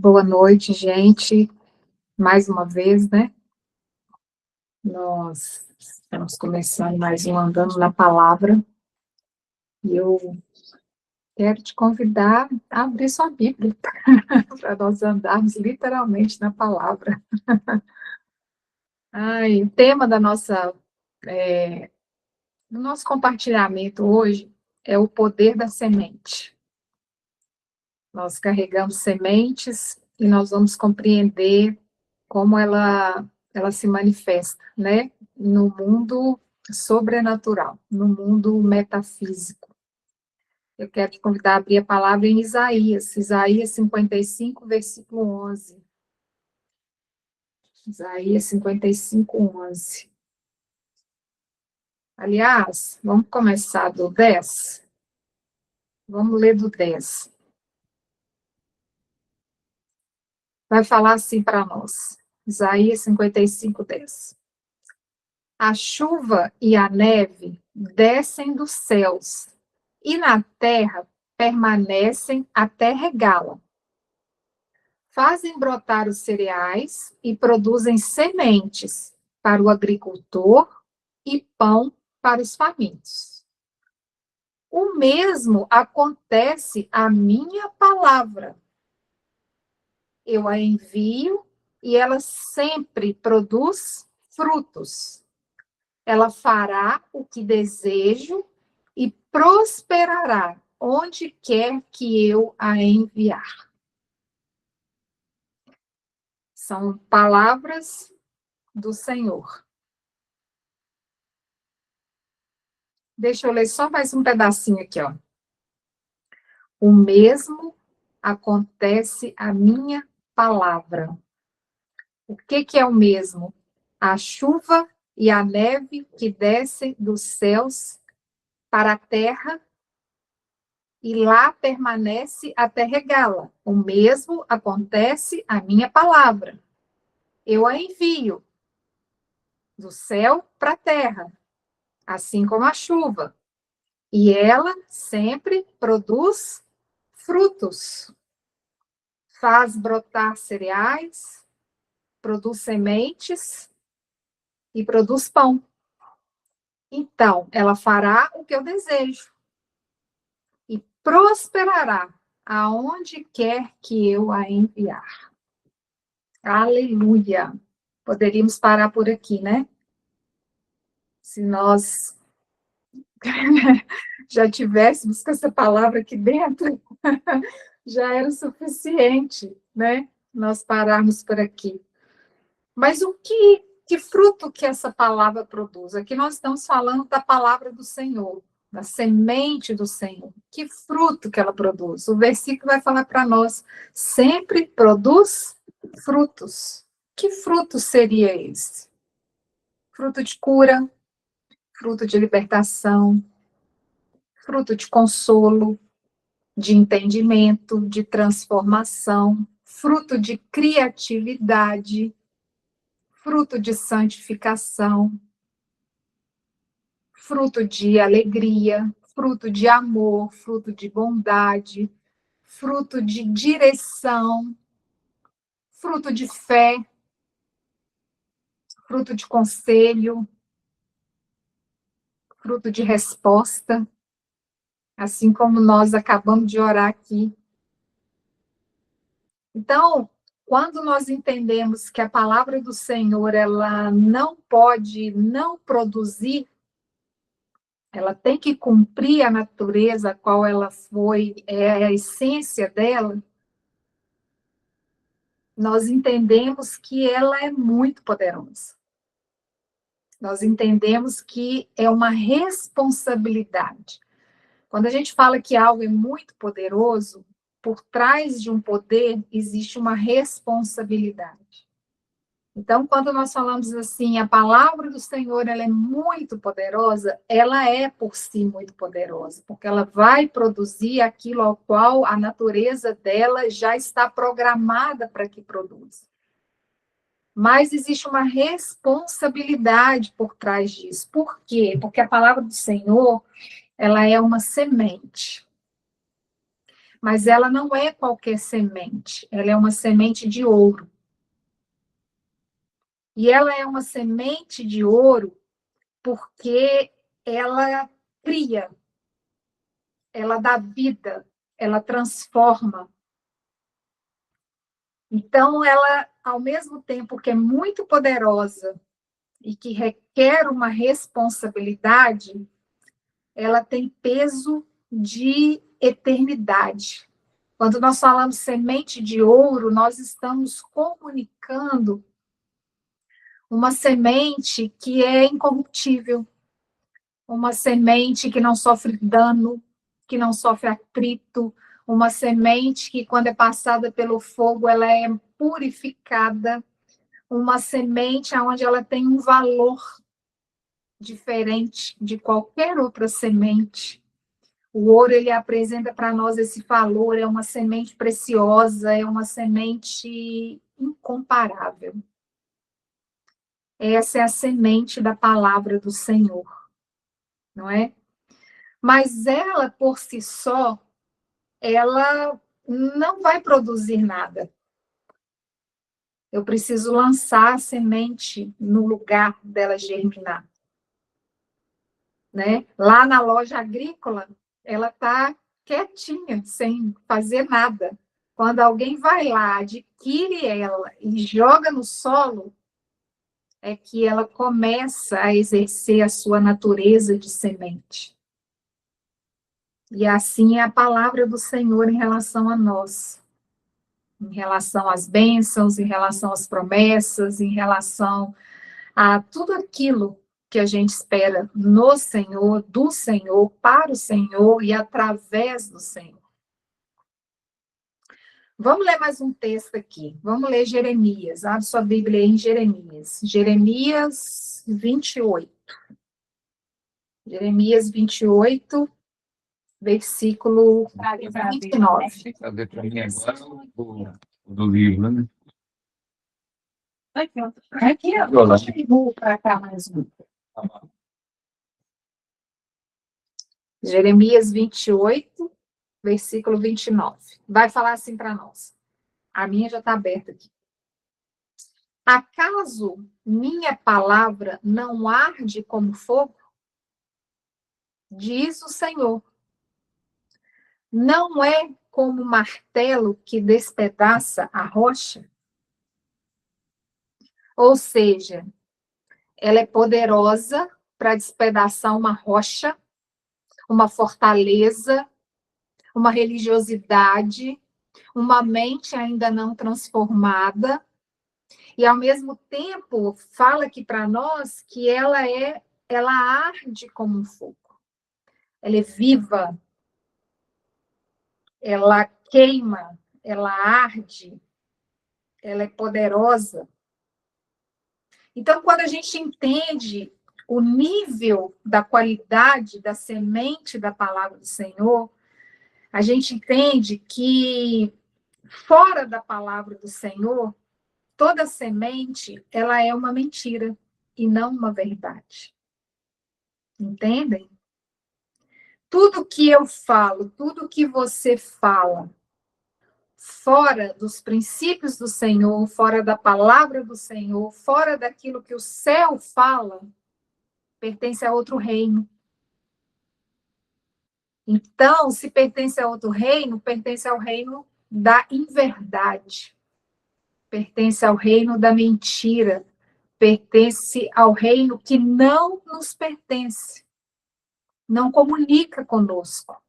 Boa noite, gente. Mais uma vez, né? Nós estamos começando mais um Andando na Palavra. E eu quero te convidar a abrir sua Bíblia para nós andarmos literalmente na palavra. O tema do nosso compartilhamento hoje é o poder da semente. Nós carregamos sementes e nós vamos compreender como ela se manifesta, né? No mundo sobrenatural, no mundo metafísico. Eu quero te convidar a abrir a palavra em Isaías 55, versículo 11. Isaías 55, 11. Aliás, vamos começar do 10? Vamos ler do 10. Vai falar assim para nós. Isaías 55, 10. A chuva e a neve descem dos céus, e na terra permanecem até regá-la. Fazem brotar os cereais e produzem sementes para o agricultor e pão para os famintos. O mesmo acontece à minha palavra. Eu a envio e ela sempre produz frutos. Ela fará o que desejo e prosperará onde quer que eu a enviar. São palavras do Senhor. Deixa eu ler só mais um pedacinho aqui, ó. O mesmo acontece à minha palavra. O que é o mesmo? A chuva e a neve que descem dos céus para a terra e lá permanece até regá-la. O mesmo acontece à minha palavra. Eu a envio do céu para a terra, assim como a chuva. E ela sempre produz frutos. Faz brotar cereais, produz sementes e produz pão. Então, ela fará o que eu desejo e prosperará aonde quer que eu a enviar. Aleluia! Poderíamos parar por aqui, né? Se nós já tivéssemos com essa palavra aqui dentro, já era o suficiente, né? Nós pararmos por aqui. Mas que fruto que essa palavra produz? Aqui nós estamos falando da palavra do Senhor, da semente do Senhor. Que fruto que ela produz? O versículo vai falar para nós, sempre produz frutos. Que fruto seria esse? Fruto de cura, fruto de libertação, fruto de consolo, de entendimento, de transformação, fruto de criatividade, fruto de santificação, fruto de alegria, fruto de amor, fruto de bondade, fruto de direção, fruto de fé, fruto de conselho, fruto de resposta, assim como nós acabamos de orar aqui. Então, quando nós entendemos que a palavra do Senhor, ela não pode não produzir, ela tem que cumprir a natureza a qual ela foi, é a essência dela, nós entendemos que ela é muito poderosa. Nós entendemos que é uma responsabilidade. Quando a gente fala que algo é muito poderoso, por trás de um poder existe uma responsabilidade. Então, quando nós falamos assim, a palavra do Senhor, ela é muito poderosa, ela é por si muito poderosa, porque ela vai produzir aquilo ao qual a natureza dela já está programada para que produza. Mas existe uma responsabilidade por trás disso. Por quê? Porque a palavra do Senhor, ela é uma semente. Mas ela não é qualquer semente, ela é uma semente de ouro. E ela é uma semente de ouro porque ela cria, ela dá vida, ela transforma. Então, ela, ao mesmo tempo que é muito poderosa e que requer uma responsabilidade, ela tem peso de eternidade. Quando nós falamos semente de ouro, nós estamos comunicando uma semente que é incorruptível, uma semente que não sofre dano, que não sofre atrito, uma semente que, quando é passada pelo fogo, ela é purificada, uma semente onde ela tem um valor diferente de qualquer outra semente. O ouro, ele apresenta para nós esse valor, é uma semente preciosa, é uma semente incomparável. Essa é a semente da palavra do Senhor, não é? Mas ela, por si só, ela não vai produzir nada. Eu preciso lançar a semente no lugar dela germinar, né? Lá na loja agrícola, ela está quietinha, sem fazer nada. Quando alguém vai lá, adquire ela e joga no solo, é que ela começa a exercer a sua natureza de semente. E assim é a palavra do Senhor em relação a nós, em relação às bênçãos, em relação às promessas, em relação a tudo aquilo que a gente espera no Senhor, do Senhor, para o Senhor e através do Senhor. Vamos ler mais um texto aqui. Vamos ler Jeremias. Abre sua Bíblia aí em Jeremias. Jeremias 28. Jeremias 28, versículo 29. Cadê para mim agora do livro, né? Aqui, ó. Vou para cá mais um. Jeremias 28, versículo 29. Vai falar assim para nós. A minha já está aberta aqui. Acaso minha palavra não arde como fogo? Diz o Senhor. Não é como martelo que despedaça a rocha? Ou seja, ela é poderosa para despedaçar uma rocha, uma fortaleza, uma religiosidade, uma mente ainda não transformada, e ao mesmo tempo fala aqui para nós que ela arde como um fogo. Ela é viva, ela queima, ela arde, ela é poderosa. Então, quando a gente entende o nível da qualidade da semente da palavra do Senhor, a gente entende que fora da palavra do Senhor, toda semente, ela é uma mentira e não uma verdade. Entendem? Tudo que eu falo, tudo que você fala, fora dos princípios do Senhor, fora da palavra do Senhor, fora daquilo que o céu fala, pertence a outro reino. Então, se pertence a outro reino, pertence ao reino da inverdade, pertence ao reino da mentira, pertence ao reino que não nos pertence, não comunica conosco,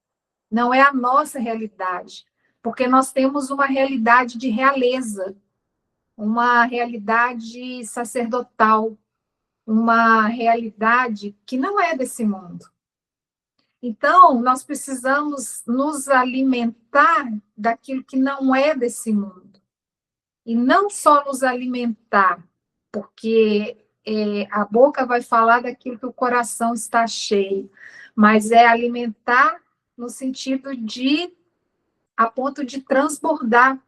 não é a nossa realidade, porque nós temos uma realidade de realeza, uma realidade sacerdotal, uma realidade que não é desse mundo. Então, nós precisamos nos alimentar daquilo que não é desse mundo. E não só nos alimentar, porque a boca vai falar daquilo que o coração está cheio, mas é alimentar no sentido de, a ponto de transbordar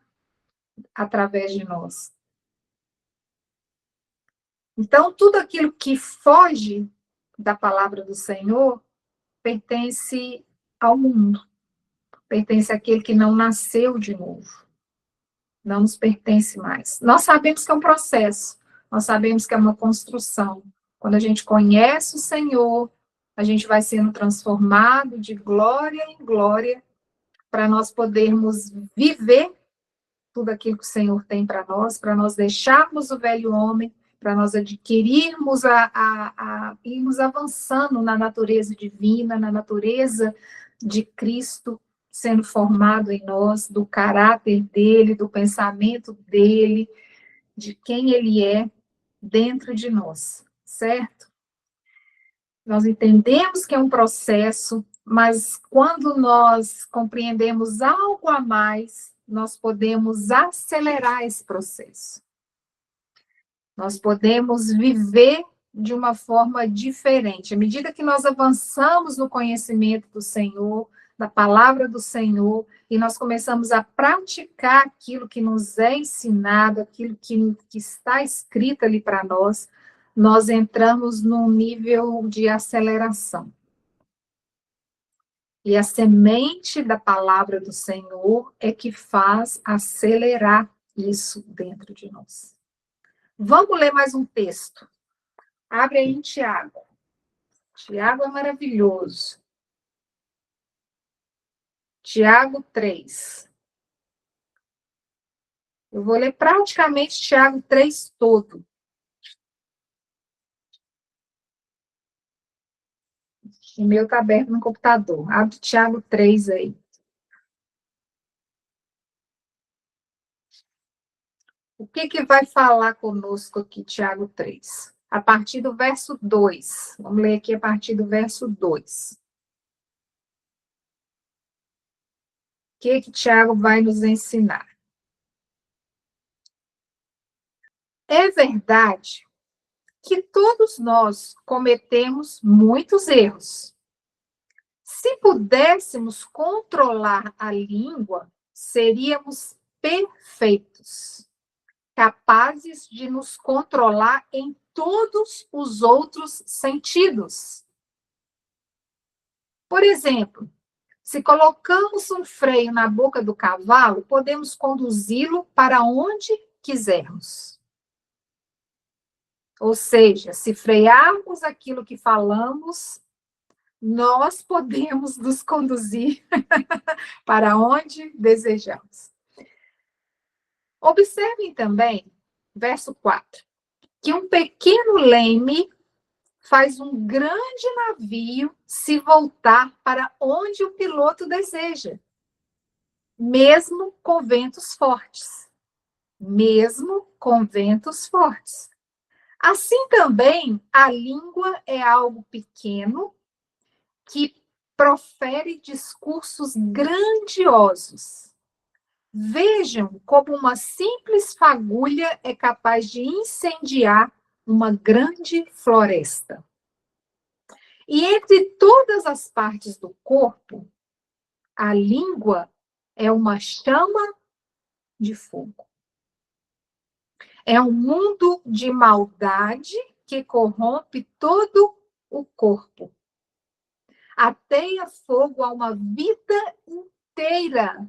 através de nós. Então, tudo aquilo que foge da palavra do Senhor pertence ao mundo, pertence àquele que não nasceu de novo. Não nos pertence mais. Nós sabemos que é um processo, nós sabemos que é uma construção. Quando a gente conhece o Senhor, a gente vai sendo transformado de glória em glória, para nós podermos viver tudo aquilo que o Senhor tem para nós deixarmos o velho homem, para nós adquirirmos, irmos avançando na natureza divina, na natureza de Cristo, sendo formado em nós, do caráter dele, do pensamento dele, de quem ele é dentro de nós, certo? Nós entendemos que é um processo, mas quando nós compreendemos algo a mais, nós podemos acelerar esse processo. Nós podemos viver de uma forma diferente. À medida que nós avançamos no conhecimento do Senhor, da palavra do Senhor, e nós começamos a praticar aquilo que nos é ensinado, aquilo que está escrito ali para nós, nós entramos num nível de aceleração. E a semente da palavra do Senhor é que faz acelerar isso dentro de nós. Vamos ler mais um texto. Abre aí em Tiago. Tiago é maravilhoso. Tiago 3. Eu vou ler praticamente Tiago 3 todo. O meu está aberto no computador. Abre Tiago 3 aí. O que vai falar conosco aqui, Tiago 3? A partir do verso 2. Vamos ler aqui a partir do verso 2. O que Tiago vai nos ensinar? É verdade que todos nós cometemos muitos erros. Se pudéssemos controlar a língua, seríamos perfeitos, capazes de nos controlar em todos os outros sentidos. Por exemplo, se colocamos um freio na boca do cavalo, podemos conduzi-lo para onde quisermos. Ou seja, se frearmos aquilo que falamos, nós podemos nos conduzir para onde desejamos. Observem também, verso 4, que um pequeno leme faz um grande navio se voltar para onde o piloto deseja, mesmo com ventos fortes. Mesmo com ventos fortes. Assim também, a língua é algo pequeno que profere discursos grandiosos. Vejam como uma simples fagulha é capaz de incendiar uma grande floresta. E entre todas as partes do corpo, a língua é uma chama de fogo. É um mundo de maldade que corrompe todo o corpo. Ateia fogo a uma vida inteira.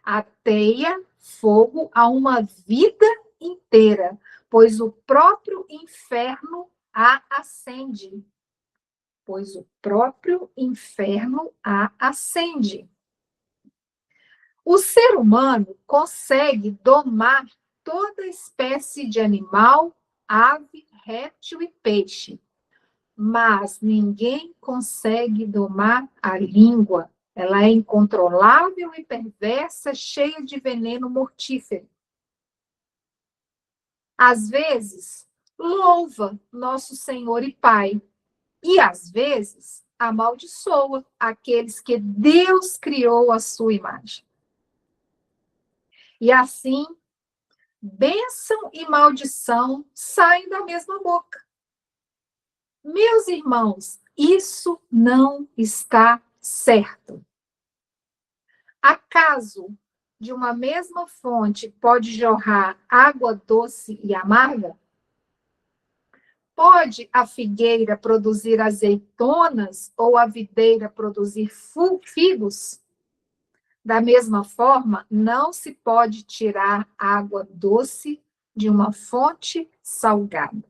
Ateia fogo a uma vida inteira, pois o próprio inferno a acende. Pois o próprio inferno a acende. O ser humano consegue domar toda espécie de animal, ave, réptil e peixe. Mas ninguém consegue domar a língua. Ela é incontrolável e perversa, cheia de veneno mortífero. Às vezes, louva nosso Senhor e Pai. E, às vezes, amaldiçoa aqueles que Deus criou à sua imagem. E assim, bênção e maldição saem da mesma boca. Meus irmãos, isso não está certo. Acaso de uma mesma fonte pode jorrar água doce e amarga? Pode a figueira produzir azeitonas ou a videira produzir figos? Da mesma forma, não se pode tirar água doce de uma fonte salgada.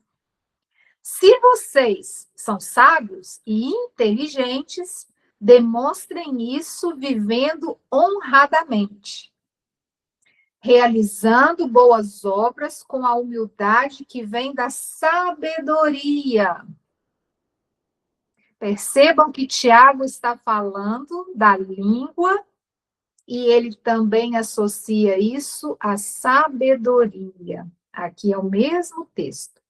Se vocês são sábios e inteligentes, demonstrem isso vivendo honradamente, realizando boas obras com a humildade que vem da sabedoria. Percebam que Tiago está falando da língua e ele também associa isso à sabedoria. Aqui é o mesmo texto.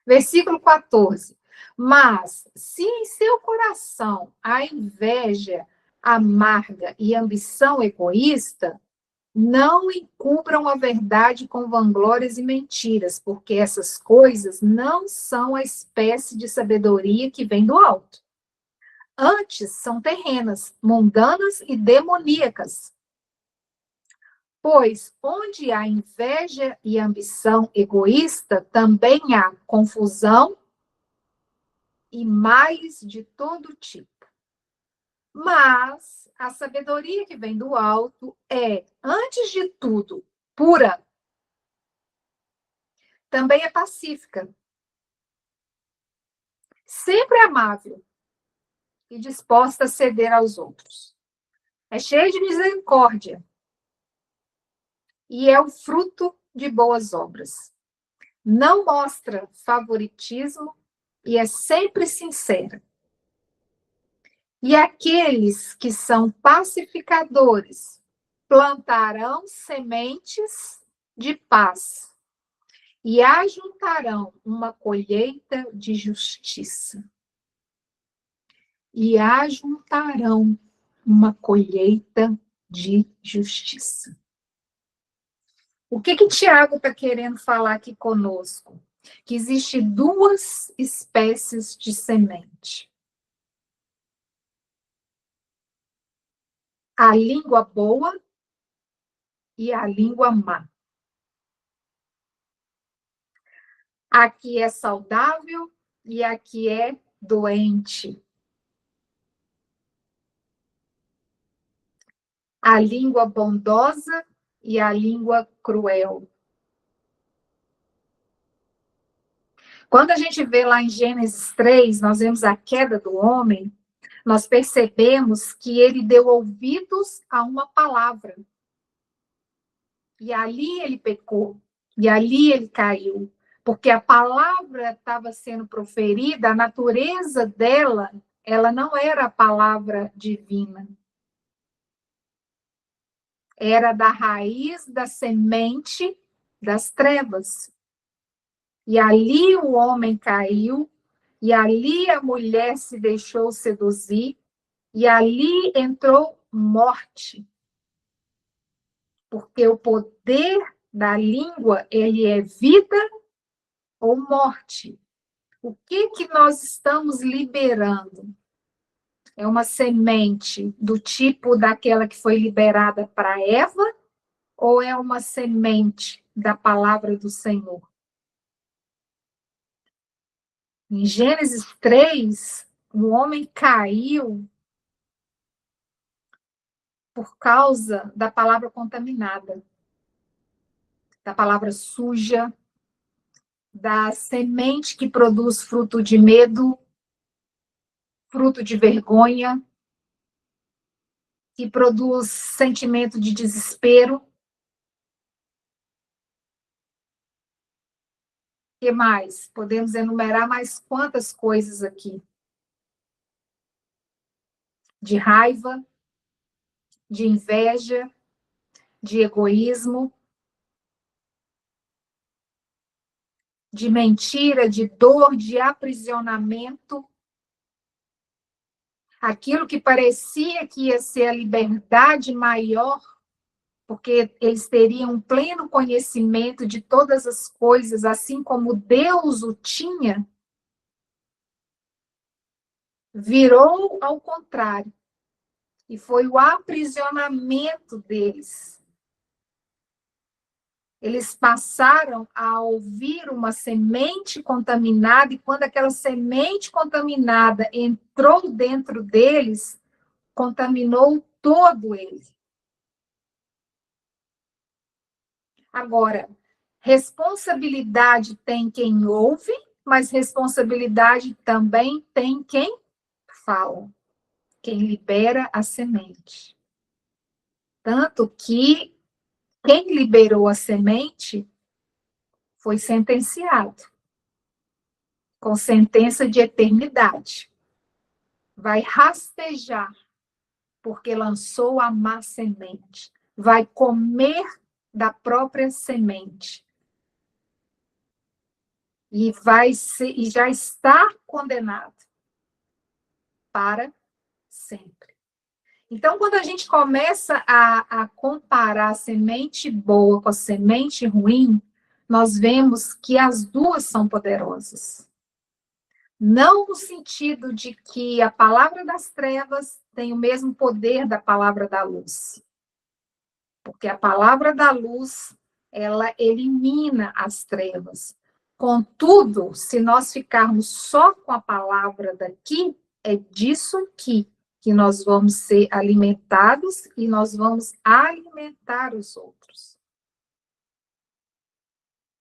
Versículo 14. Mas, se em seu coração há inveja amarga e ambição egoísta, não encubram a verdade com vanglórias e mentiras, porque essas coisas não são a espécie de sabedoria que vem do alto. Antes, são terrenas, mundanas e demoníacas. Pois onde há inveja e ambição egoísta, também há confusão e males de todo tipo. Mas a sabedoria que vem do alto é, antes de tudo, pura. Também é pacífica. Sempre amável e disposta a ceder aos outros. É cheia de misericórdia e é o fruto de boas obras. Não mostra favoritismo e é sempre sincera. E aqueles que são pacificadores plantarão sementes de paz e ajuntarão uma colheita de justiça. E ajuntarão uma colheita de justiça. O que Tiago está querendo falar aqui conosco? Que existe duas espécies de semente. A língua boa e a língua má. Aqui é saudável e aqui é doente. A língua bondosa e a língua cruel. Quando a gente vê lá em Gênesis 3, nós vemos a queda do homem, nós percebemos que ele deu ouvidos a uma palavra. E ali ele pecou, e ali ele caiu, porque a palavra estava sendo proferida, a natureza dela, ela não era a palavra divina. Era da raiz da semente das trevas. E ali o homem caiu, e ali a mulher se deixou seduzir, e ali entrou morte. Porque o poder da língua, ele é vida ou morte. O que nós estamos liberando? É uma semente do tipo daquela que foi liberada para Eva, ou é uma semente da palavra do Senhor? Em Gênesis 3, o homem caiu por causa da palavra contaminada, da palavra suja, da semente que produz fruto de medo, fruto de vergonha, que produz sentimento de desespero. O que mais? Podemos enumerar mais quantas coisas aqui? De raiva, de inveja, de egoísmo, de mentira, de dor, de aprisionamento. Aquilo que parecia que ia ser a liberdade maior, porque eles teriam um pleno conhecimento de todas as coisas, assim como Deus o tinha, virou ao contrário. E foi o aprisionamento deles. Eles passaram a ouvir uma semente contaminada, e quando aquela semente contaminada entrou dentro deles, contaminou todo ele. Agora, responsabilidade tem quem ouve, mas responsabilidade também tem quem fala, quem libera a semente. Tanto que quem liberou a semente foi sentenciado, com sentença de eternidade. Vai rastejar, porque lançou a má semente. Vai comer da própria semente. E já está condenado para sempre. Então, quando a gente começa a comparar a semente boa com a semente ruim, nós vemos que as duas são poderosas. Não no sentido de que a palavra das trevas tem o mesmo poder da palavra da luz. Porque a palavra da luz, ela elimina as trevas. Contudo, se nós ficarmos só com a palavra daqui, é disso aqui que nós vamos ser alimentados e nós vamos alimentar os outros.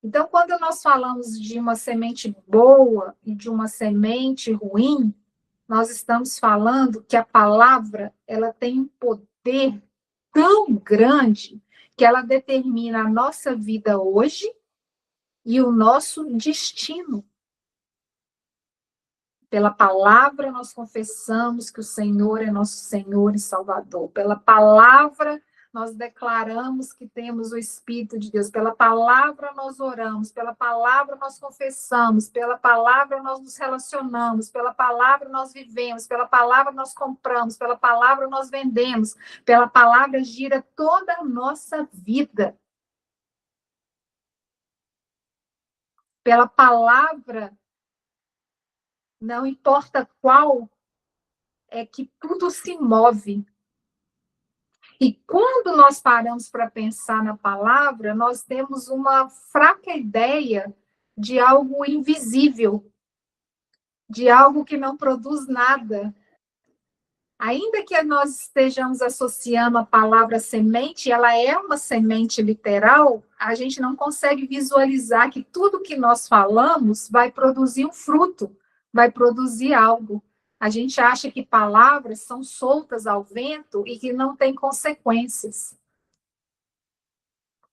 Então, quando nós falamos de uma semente boa e de uma semente ruim, nós estamos falando que a palavra, ela tem um poder tão grande que ela determina a nossa vida hoje e o nosso destino. Pela palavra nós confessamos que o Senhor é nosso Senhor e Salvador. Pela palavra nós declaramos que temos o Espírito de Deus. Pela palavra nós oramos. Pela palavra nós confessamos. Pela palavra nós nos relacionamos. Pela palavra nós vivemos. Pela palavra nós compramos. Pela palavra nós vendemos. Pela palavra gira toda a nossa vida. Pela palavra, não importa qual, é que tudo se move. E quando nós paramos para pensar na palavra, nós temos uma fraca ideia de algo invisível, de algo que não produz nada. Ainda que nós estejamos associando a palavra semente, ela é uma semente literal, a gente não consegue visualizar que tudo que nós falamos vai produzir um fruto, vai produzir algo. A gente acha que palavras são soltas ao vento e que não têm consequências.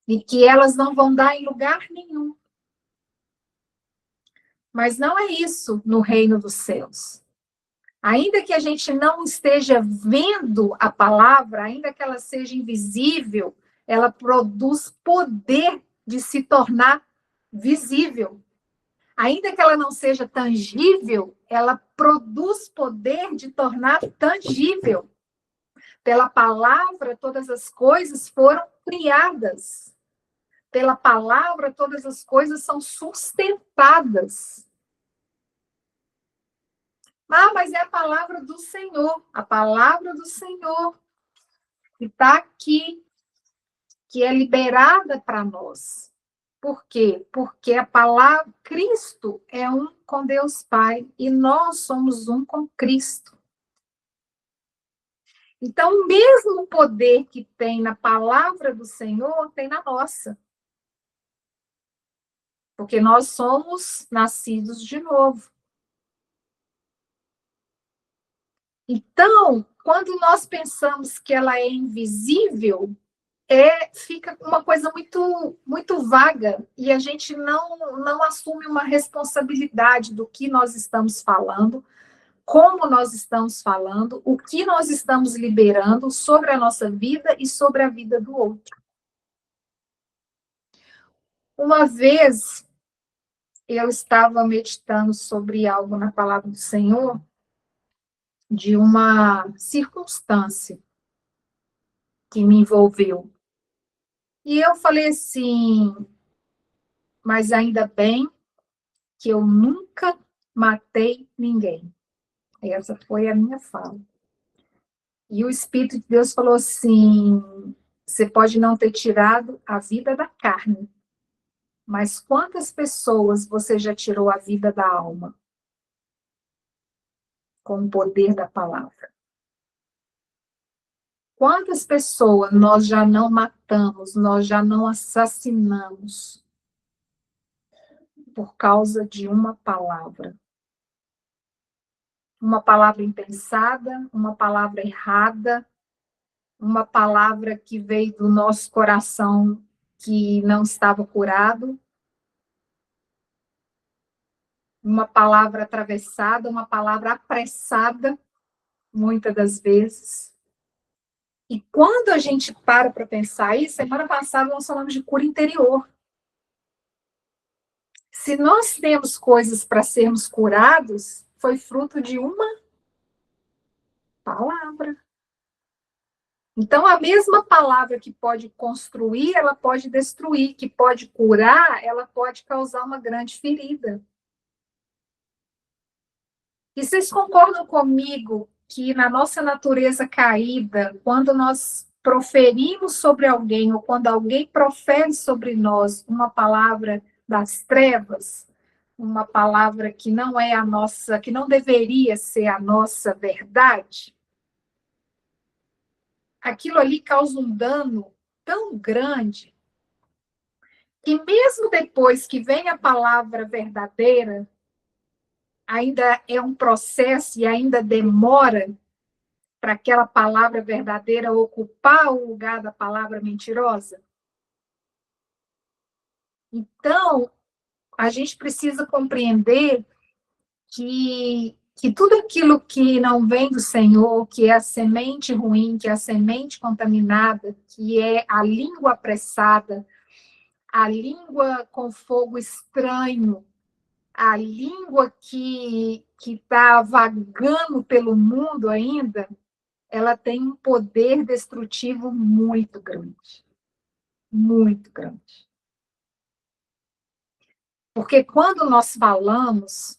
E que elas não vão dar em lugar nenhum. Mas não é isso no reino dos céus. Ainda que a gente não esteja vendo a palavra, ainda que ela seja invisível, ela produz poder de se tornar visível. Ainda que ela não seja tangível, ela produz poder de tornar tangível. Pela palavra, todas as coisas foram criadas. Pela palavra, todas as coisas são sustentadas. Ah, mas é a palavra do Senhor. A palavra do Senhor que está aqui, que é liberada para nós. Por quê? Porque a palavra, Cristo é um com Deus Pai e nós somos um com Cristo. Então, o mesmo poder que tem na palavra do Senhor, tem na nossa. Porque nós somos nascidos de novo. Então, quando nós pensamos que ela é invisível, fica uma coisa muito vaga e a gente não assume uma responsabilidade do que nós estamos falando, como nós estamos falando, o que nós estamos liberando sobre a nossa vida e sobre a vida do outro. Uma vez, eu estava meditando sobre algo na palavra do Senhor, de uma circunstância que me envolveu. E eu falei assim, mas ainda bem que eu nunca matei ninguém. Essa foi a minha fala. E o Espírito de Deus falou assim, você pode não ter tirado a vida da carne, mas quantas pessoas você já tirou a vida da alma? Com o poder da palavra. Quantas pessoas nós já não matamos, nós já não assassinamos por causa de uma palavra? Uma palavra impensada, uma palavra errada, uma palavra que veio do nosso coração que não estava curado, uma palavra atravessada, uma palavra apressada, muitas das vezes. E quando a gente para pensar isso, semana passada nós falamos de cura interior. Se nós temos coisas para sermos curados, foi fruto de uma palavra. Então, a mesma palavra que pode construir, ela pode destruir, que pode curar, ela pode causar uma grande ferida. E vocês concordam comigo que na nossa natureza caída, quando nós proferimos sobre alguém, ou quando alguém profere sobre nós uma palavra das trevas, uma palavra que não é a nossa, que não deveria ser a nossa verdade, aquilo ali causa um dano tão grande que mesmo depois que vem a palavra verdadeira, ainda é um processo e ainda demora para aquela palavra verdadeira ocupar o lugar da palavra mentirosa. Então, a gente precisa compreender que tudo aquilo que não vem do Senhor, que é a semente ruim, que é a semente contaminada, que é a língua apressada, a língua com fogo estranho, a língua que está vagando pelo mundo ainda, ela tem um poder destrutivo muito grande. Muito grande. Porque quando nós falamos,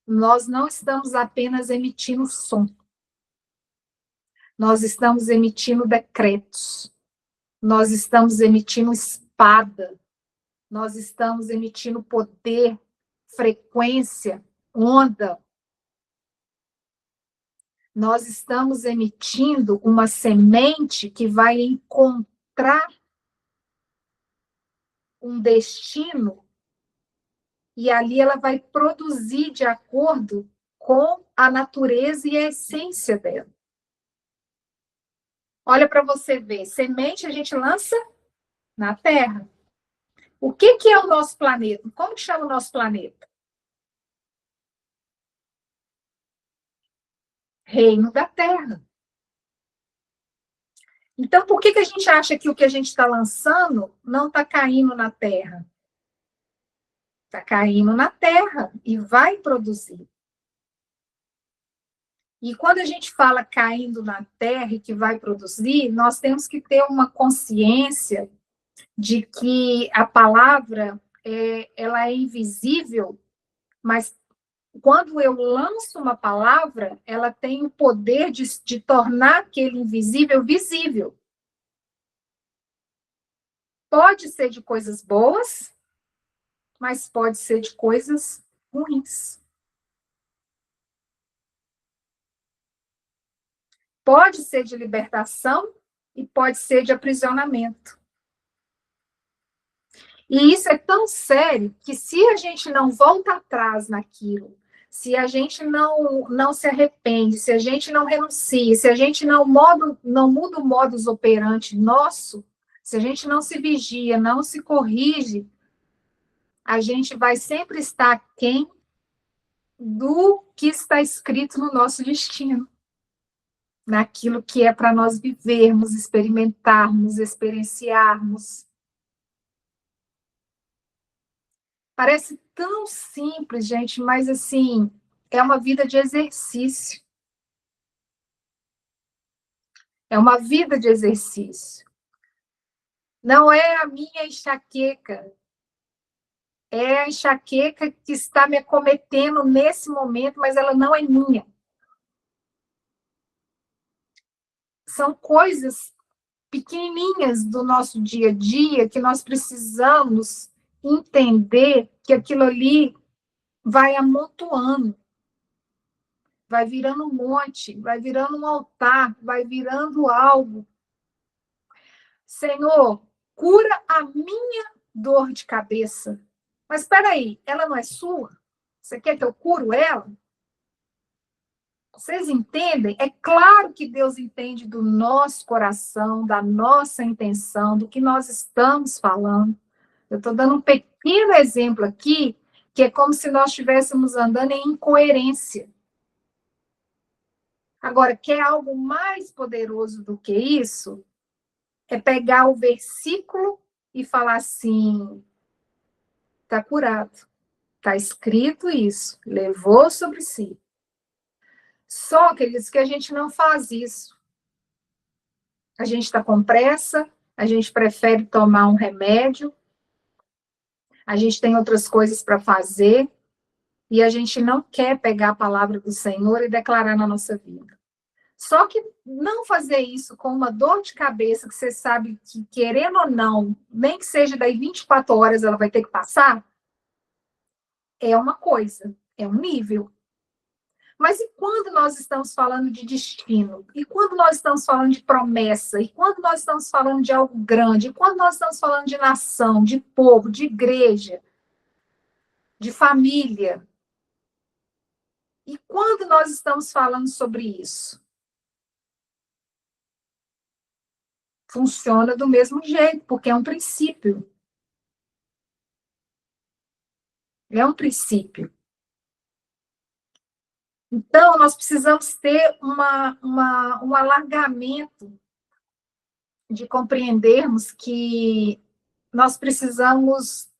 nós não estamos apenas emitindo som. Nós estamos emitindo decretos. Nós estamos emitindo espada. Nós estamos emitindo poder, frequência, onda. Nós estamos emitindo uma semente que vai encontrar um destino e ali ela vai produzir de acordo com a natureza e a essência dela. Olha para você ver, semente a gente lança na Terra. O que é o nosso planeta? Como que chama o nosso planeta? Reino da Terra. Então, por que a gente acha que o que a gente está lançando não está caindo na Terra? Está caindo na Terra e vai produzir. E quando a gente fala caindo na Terra e que vai produzir, nós temos que ter uma consciência de que a palavra ela é invisível, mas quando eu lanço uma palavra, ela tem o poder de tornar aquele invisível visível. Pode ser de coisas boas, mas pode ser de coisas ruins. Pode ser de libertação e pode ser de aprisionamento. E isso é tão sério que se a gente não volta atrás naquilo, se a gente não se arrepende, se a gente não renuncia, se a gente não muda o modus operandi nosso, se a gente não se vigia, não se corrige, a gente vai sempre estar aquém do que está escrito no nosso destino, naquilo que é para nós vivermos, experimentarmos, experienciarmos. Parece tão simples, gente, mas assim, é uma vida de exercício. É uma vida de exercício. Não é a minha enxaqueca. É a enxaqueca que está me acometendo nesse momento, mas ela não é minha. São coisas pequenininhas do nosso dia a dia que nós precisamos entender que aquilo ali vai amontoando, vai virando um monte, vai virando um altar, vai virando algo Senhor, cura a minha dor de cabeça. Mas espera aí, ela não é sua? Você quer que eu curo ela? Vocês entendem? É claro que Deus entende do nosso coração, da nossa intenção, do que nós estamos falando. Eu estou dando um pequeno exemplo aqui, que é como se nós estivéssemos andando em incoerência. Agora, quer algo mais poderoso do que isso? É pegar o versículo e falar assim: está curado, está escrito isso, levou sobre si. Só, queridos, que a gente não faz isso. A gente está com pressa, a gente prefere tomar um remédio, a gente tem outras coisas para fazer, e a gente não quer pegar a palavra do Senhor e declarar na nossa vida. Só que não fazer isso com uma dor de cabeça que você sabe que, querendo ou não, nem que seja daí 24 horas ela vai ter que passar, é uma coisa, é um nível. Mas e quando nós estamos falando de destino? E quando nós estamos falando de promessa? E quando nós estamos falando de algo grande? E quando nós estamos falando de nação, de povo, de igreja, de família? E quando nós estamos falando sobre isso? Funciona do mesmo jeito, porque é um princípio. É um princípio. Então, nós precisamos ter um alargamento de compreendermos que nós precisamos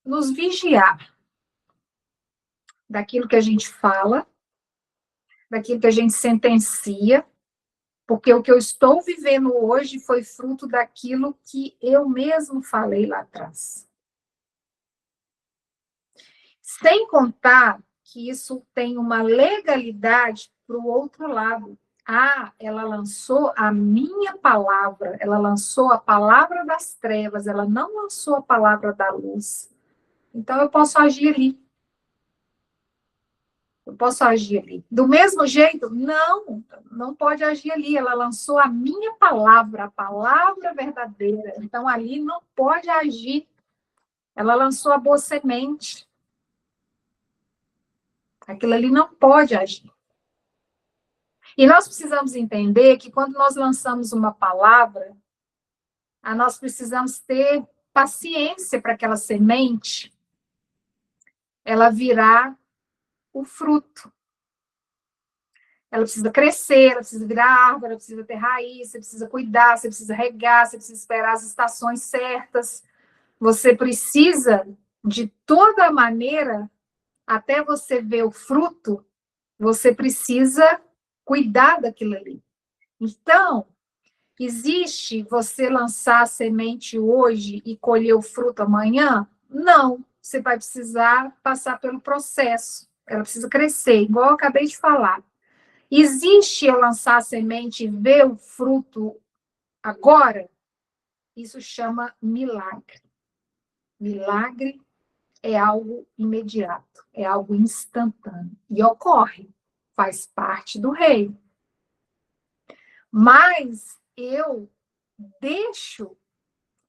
nos vigiar daquilo que a gente fala, daquilo que a gente sentencia, porque o que eu estou vivendo hoje foi fruto daquilo que eu mesmo falei lá atrás. Sem contar que isso tem uma legalidade para o outro lado. Ah, ela lançou a minha palavra, ela lançou a palavra das trevas, ela não lançou a palavra da luz. Então, eu posso agir ali. Eu posso agir ali. Do mesmo jeito? Não, não pode agir ali. Ela lançou a minha palavra, a palavra verdadeira. Então, ali não pode agir. Ela lançou a boa semente. Aquilo ali não pode agir. E nós precisamos entender que quando nós lançamos uma palavra, nós precisamos ter paciência para aquela semente ela virar o fruto. Ela precisa crescer, ela precisa virar árvore, ela precisa ter raiz, você precisa cuidar, você precisa regar, você precisa esperar as estações certas. Você precisa, de toda maneira, até você ver o fruto, você precisa cuidar daquilo ali. Então, existe você lançar a semente hoje e colher o fruto amanhã? Não. Você vai precisar passar pelo processo. Ela precisa crescer, igual eu acabei de falar. Existe eu lançar a semente e ver o fruto agora? Isso chama milagre. Milagre é algo imediato, é algo instantâneo. E ocorre, faz parte do reino. Mas eu deixo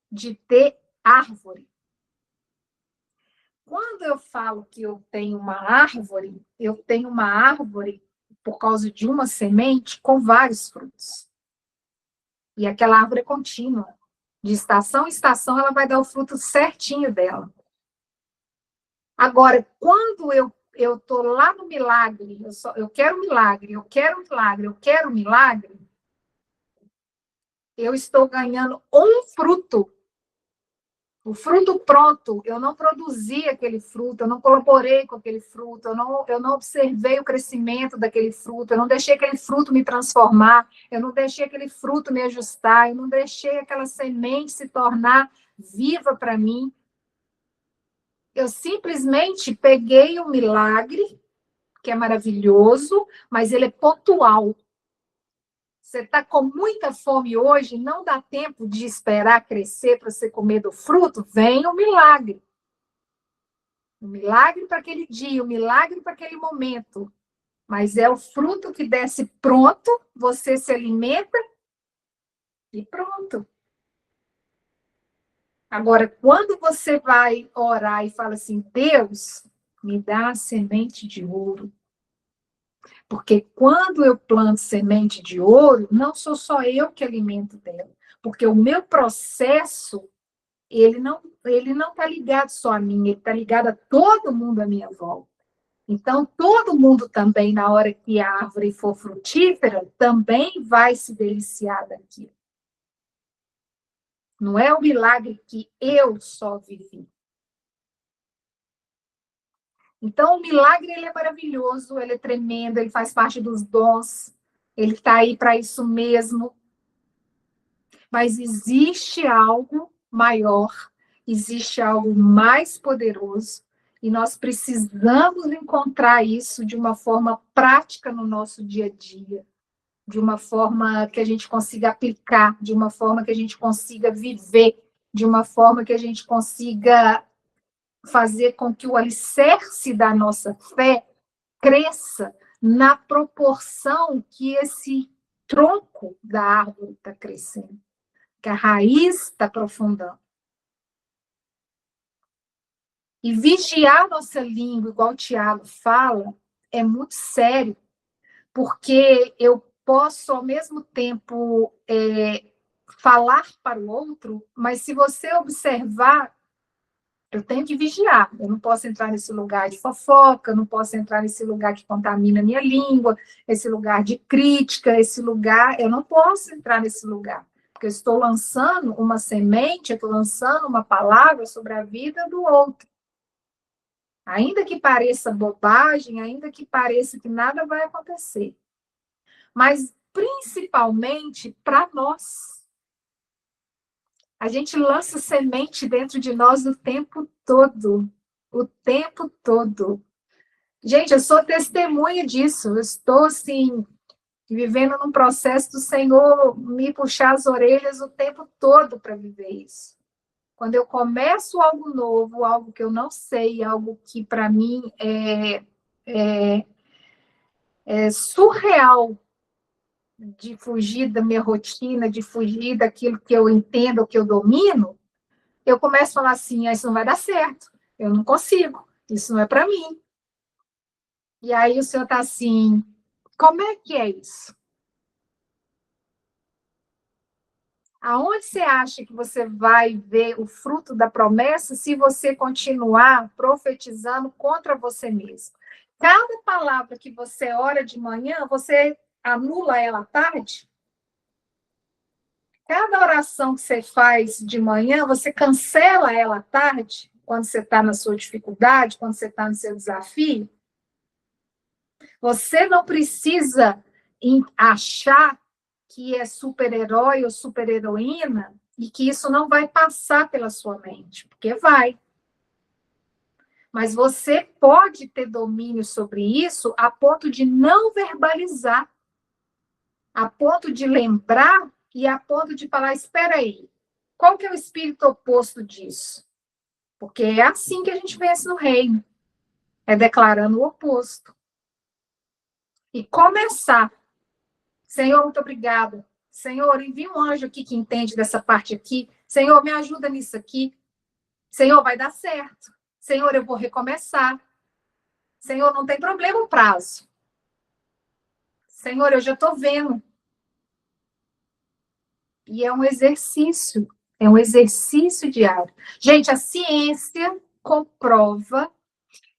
de ter árvore. Quando eu falo que eu tenho uma árvore por causa de uma semente com vários frutos. E aquela árvore é contínua. De estação em estação, ela vai dar o fruto certinho dela. Agora, quando eu estou lá no milagre, eu quero milagre, eu quero milagre, eu quero milagre, eu estou ganhando um fruto. O fruto pronto, eu não produzi aquele fruto, eu não colaborei com aquele fruto, eu não observei o crescimento daquele fruto, eu não deixei aquele fruto me transformar, eu não deixei aquele fruto me ajustar, eu não deixei aquela semente se tornar viva para mim. Eu simplesmente peguei o milagre, que é maravilhoso, mas ele é pontual. Você está com muita fome hoje, não dá tempo de esperar crescer para você comer do fruto? Vem o milagre. O milagre para aquele dia, o milagre para aquele momento. Mas é o fruto que desce pronto, você se alimenta e pronto. Agora, quando você vai orar e fala assim, Deus, me dá a semente de ouro. Porque quando eu planto semente de ouro, não sou só eu que alimento dela. Porque o meu processo, ele não está ligado só a mim, ele está ligado a todo mundo à minha volta. Então, todo mundo também, na hora que a árvore for frutífera, também vai se deliciar daquilo. Não é um milagre que eu só vivi. Então, o milagre ele é maravilhoso, ele é tremendo, ele faz parte dos dons, ele está aí para isso mesmo. Mas existe algo maior, existe algo mais poderoso, e nós precisamos encontrar isso de uma forma prática no nosso dia a dia, de uma forma que a gente consiga aplicar, de uma forma que a gente consiga viver, de uma forma que a gente consiga fazer com que o alicerce da nossa fé cresça na proporção que esse tronco da árvore está crescendo, que a raiz está aprofundando. E vigiar nossa língua, igual o Tiago fala, é muito sério, porque eu posso, ao mesmo tempo, falar para o outro, mas se você observar, eu tenho que vigiar. Eu não posso entrar nesse lugar de fofoca, eu não posso entrar nesse lugar que contamina a minha língua, esse lugar de crítica, esse lugar, eu não posso entrar nesse lugar, porque eu estou lançando uma semente, eu estou lançando uma palavra sobre a vida do outro. Ainda que pareça bobagem, ainda que pareça que nada vai acontecer. Mas, principalmente, para nós. A gente lança semente dentro de nós o tempo todo. O tempo todo. Gente, eu sou testemunha disso. Eu estou, assim, vivendo num processo do Senhor me puxar as orelhas o tempo todo para viver isso. Quando eu começo algo novo, algo que eu não sei, algo que para mim é surreal de fugir da minha rotina, de fugir daquilo que eu entendo, que eu domino, eu começo a falar assim, isso não vai dar certo, eu não consigo, isso não é para mim. E aí o Senhor está assim, como é que é isso? Aonde você acha que você vai ver o fruto da promessa se você continuar profetizando contra você mesmo? Cada palavra que você ora de manhã, você anula ela à tarde? Cada oração que você faz de manhã, você cancela ela à tarde, quando você está na sua dificuldade, quando você está no seu desafio? Você não precisa achar que é super-herói ou super-heroína e que isso não vai passar pela sua mente, porque vai. Mas você pode ter domínio sobre isso a ponto de não verbalizar, a ponto de lembrar e a ponto de falar, espera aí, qual que é o espírito oposto disso? Porque é assim que a gente vence no reino, é declarando o oposto. E começar. Senhor, muito obrigada. Senhor, envia um anjo aqui que entende dessa parte aqui. Senhor, me ajuda nisso aqui. Senhor, vai dar certo. Senhor, eu vou recomeçar. Senhor, não tem problema o prazo. Senhor, eu já estou vendo. E é um exercício diário. Gente, a ciência comprova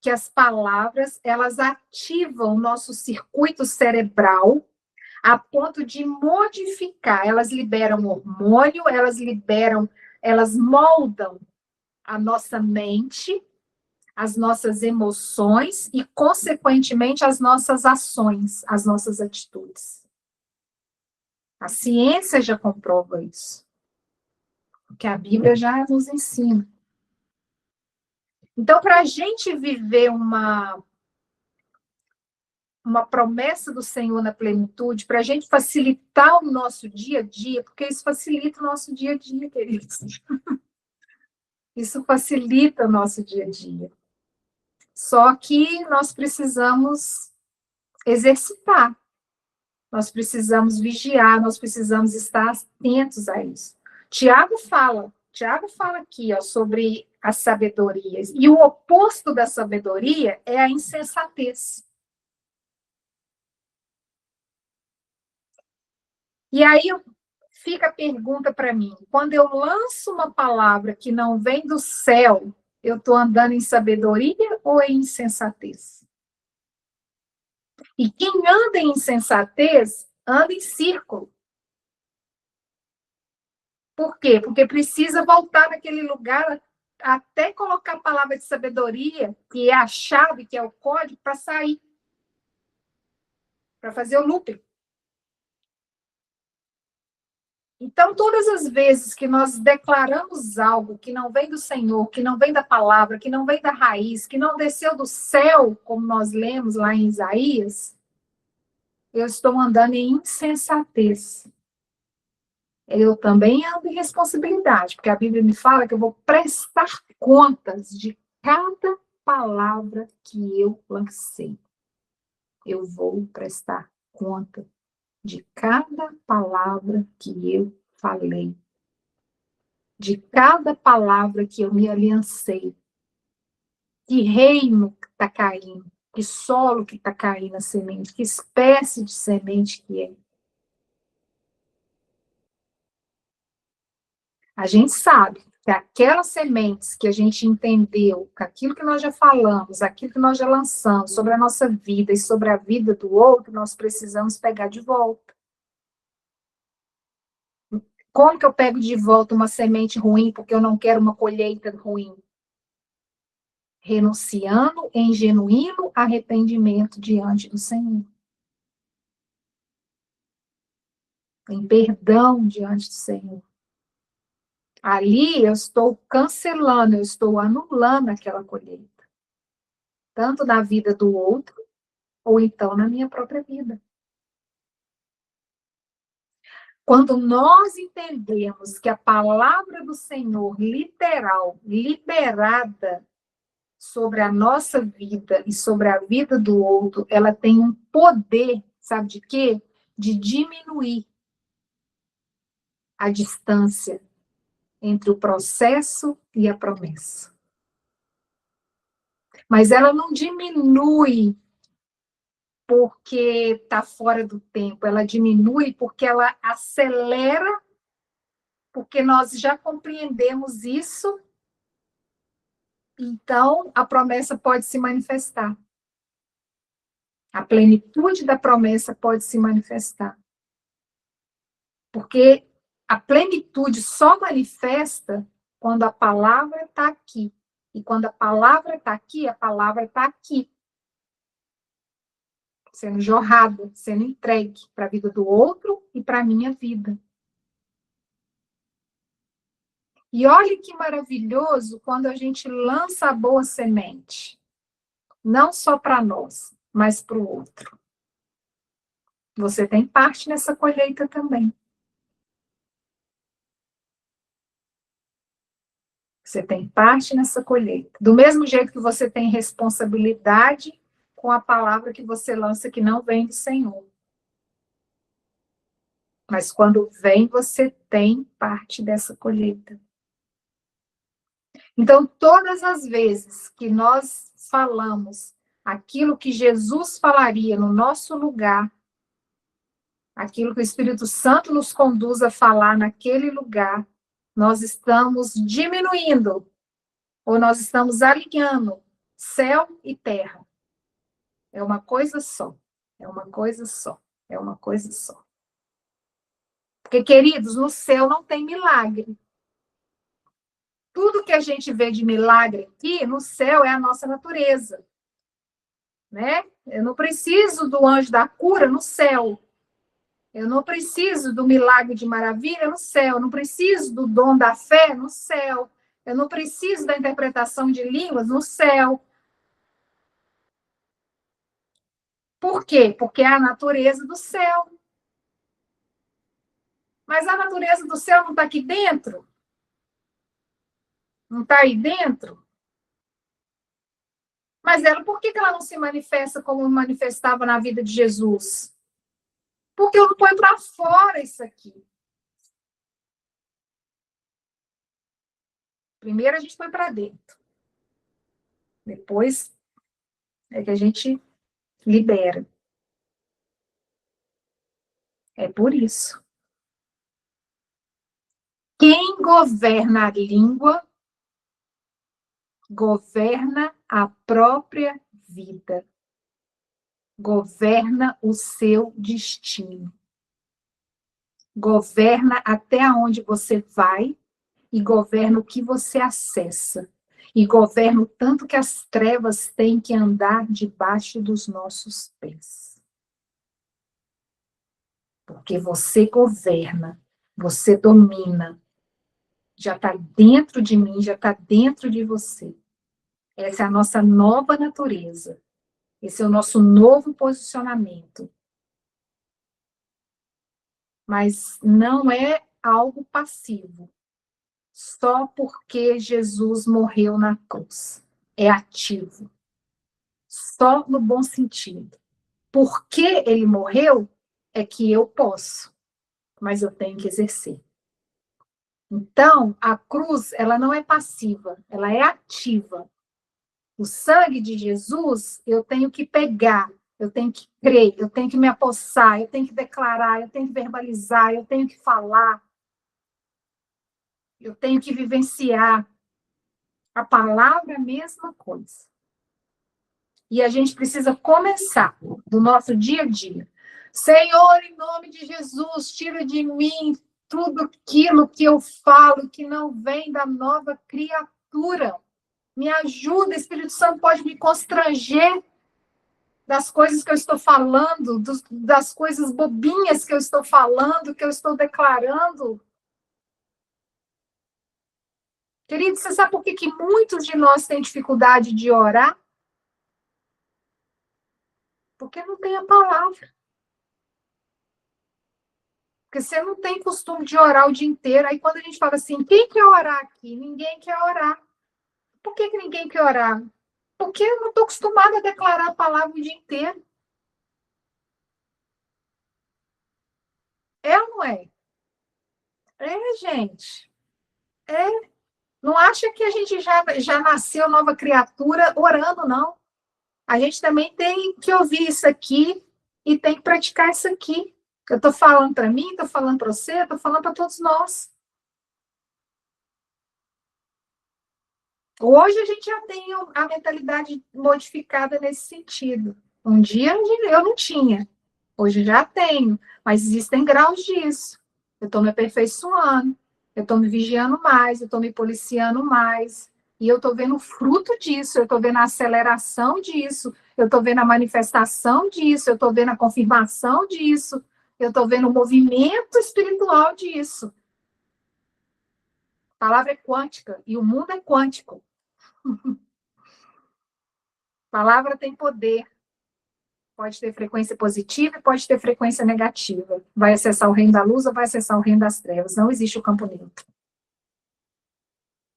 que as palavras, elas ativam o nosso circuito cerebral a ponto de modificar. Elas liberam hormônio, elas moldam a nossa mente, as nossas emoções e, consequentemente, as nossas ações, as nossas atitudes. A ciência já comprova isso, porque a Bíblia já nos ensina. Então, para a gente viver uma promessa do Senhor na plenitude, para a gente facilitar o nosso dia a dia, porque isso facilita o nosso dia a dia, queridos. Isso facilita o nosso dia a dia. Só que nós precisamos exercitar, nós precisamos vigiar, nós precisamos estar atentos a isso. Tiago fala Tiago fala aqui, ó, sobre as sabedorias. E o oposto da sabedoria é a insensatez. E aí fica a pergunta para mim: quando eu lanço uma palavra que não vem do céu, eu estou andando em sabedoria ou em insensatez? E quem anda em insensatez, anda em círculo. Por quê? Porque precisa voltar naquele lugar até colocar a palavra de sabedoria, que é a chave, que é o código, para sair, para fazer o looping. Então, todas as vezes que nós declaramos algo que não vem do Senhor, que não vem da palavra, que não vem da raiz, que não desceu do céu, como nós lemos lá em Isaías, eu estou andando em insensatez. Eu também ando em responsabilidade, porque a Bíblia me fala que eu vou prestar contas de cada palavra que eu lancei. Eu vou prestar conta de cada palavra que eu falei, de cada palavra que eu me aliancei, que reino que está caindo, que solo que está caindo a semente, que espécie de semente que é. A gente sabe que aquelas sementes que a gente entendeu, que aquilo que nós já falamos, aquilo que nós já lançamos sobre a nossa vida e sobre a vida do outro, nós precisamos pegar de volta. Como que eu pego de volta uma semente ruim porque eu não quero uma colheita ruim? Renunciando em genuíno arrependimento diante do Senhor. Em perdão diante do Senhor. Ali eu estou cancelando, eu estou anulando aquela colheita. Tanto na vida do outro, ou então na minha própria vida. Quando nós entendemos que a palavra do Senhor, literal, liberada sobre a nossa vida e sobre a vida do outro, ela tem um poder, sabe de quê? De diminuir a distância entre o processo e a promessa. Mas ela não diminui porque está fora do tempo, ela diminui porque ela acelera, porque nós já compreendemos isso, então a promessa pode se manifestar. A plenitude da promessa pode se manifestar. Porque a plenitude só manifesta quando a palavra está aqui. E quando a palavra está aqui, a palavra está aqui. Sendo jorrada, sendo entregue para a vida do outro e para a minha vida. E olha que maravilhoso quando a gente lança a boa semente. Não só para nós, mas para o outro. Você tem parte nessa colheita também. Você tem parte nessa colheita. Do mesmo jeito que você tem responsabilidade com a palavra que você lança que não vem do Senhor. Mas quando vem, você tem parte dessa colheita. Então, todas as vezes que nós falamos aquilo que Jesus falaria no nosso lugar, aquilo que o Espírito Santo nos conduz a falar naquele lugar, nós estamos diminuindo, ou nós estamos alinhando céu e terra. É uma coisa só. É uma coisa só. É uma coisa só. Porque, queridos, no céu não tem milagre. Tudo que a gente vê de milagre aqui, no céu, é a nossa natureza. Né? Eu não preciso do anjo da cura no céu. Eu não preciso do milagre de maravilha no céu. Eu não preciso do dom da fé no céu. Eu não preciso da interpretação de línguas no céu. Por quê? Porque é a natureza do céu. Mas a natureza do céu não está aqui dentro? Não está aí dentro? Mas ela, por que ela não se manifesta como manifestava na vida de Jesus? Porque eu não ponho para fora isso aqui. Primeiro a gente põe para dentro. Depois é que a gente libera. É por isso. Quem governa a língua, governa a própria vida. Governa o seu destino. Governa até onde você vai e governa o que você acessa. E governa o tanto que as trevas têm que andar debaixo dos nossos pés. Porque você governa, você domina. Já está dentro de mim, já está dentro de você. Essa é a nossa nova natureza. Esse é o nosso novo posicionamento. Mas não é algo passivo. Só porque Jesus morreu na cruz. É ativo. Só no bom sentido. Porque ele morreu, é que eu posso. Mas eu tenho que exercer. Então, a cruz, ela não é passiva, ela é ativa. O sangue de Jesus, eu tenho que pegar, eu tenho que crer, eu tenho que me apossar, eu tenho que declarar, eu tenho que verbalizar, eu tenho que falar, eu tenho que vivenciar. A palavra é a mesma coisa. E a gente precisa começar do nosso dia a dia. Senhor, em nome de Jesus, tira de mim tudo aquilo que eu falo que não vem da nova criatura. Me ajuda, Espírito Santo pode me constranger das coisas que eu estou falando, das coisas bobinhas que eu estou falando, que eu estou declarando. Querido, você sabe por que muitos de nós têm dificuldade de orar? Porque não tem a palavra. Porque você não tem costume de orar o dia inteiro. Aí quando a gente fala assim, quem quer orar aqui? Ninguém quer orar. Por que ninguém quer orar? Porque eu não estou acostumada a declarar a palavra o dia inteiro. É ou não é? É, gente. É. Não acha que a gente já nasceu nova criatura orando, não. A gente também tem que ouvir isso aqui e tem que praticar isso aqui. Eu estou falando para mim, estou falando para você, estou falando para todos nós. Hoje a gente já tem a mentalidade modificada nesse sentido. Um dia eu não tinha, hoje já tenho, mas existem graus disso. Eu estou me aperfeiçoando, eu estou me vigiando mais, eu estou me policiando mais, e eu estou vendo o fruto disso, eu estou vendo a aceleração disso, eu estou vendo a manifestação disso, eu estou vendo a confirmação disso, eu estou vendo o movimento espiritual disso. A palavra é quântica, e o mundo é quântico. A palavra tem poder. Pode ter frequência positiva e pode ter frequência negativa. Vai acessar o reino da luz ou vai acessar o reino das trevas. Não existe o campo neutro.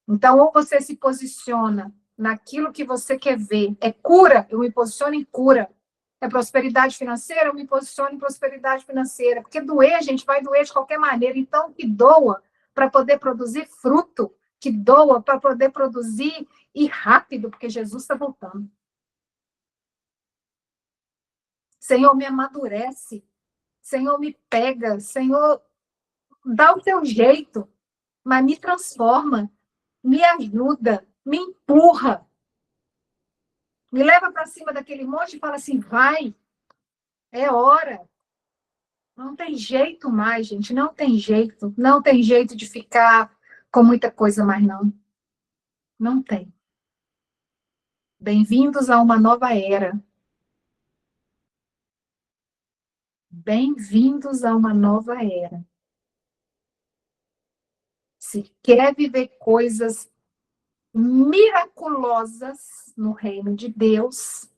Então, ou você se posiciona naquilo que você quer ver. É cura, eu me posiciono em cura. É prosperidade financeira, eu me posiciono em prosperidade financeira. Porque doer, a gente vai doer de qualquer maneira. Então, que doa para poder produzir fruto. Que doa para poder produzir e rápido, porque Jesus está voltando. Senhor, me amadurece. Senhor, me pega. Senhor, dá o teu jeito, mas me transforma, me ajuda, me empurra. Me leva para cima daquele monte e fala assim, vai, é hora. Não tem jeito mais, gente, não tem jeito. Não tem jeito de ficar com muita coisa mais, não. Não tem. Bem-vindos a uma nova era. Bem-vindos a uma nova era. Se quer viver coisas miraculosas no reino de Deus,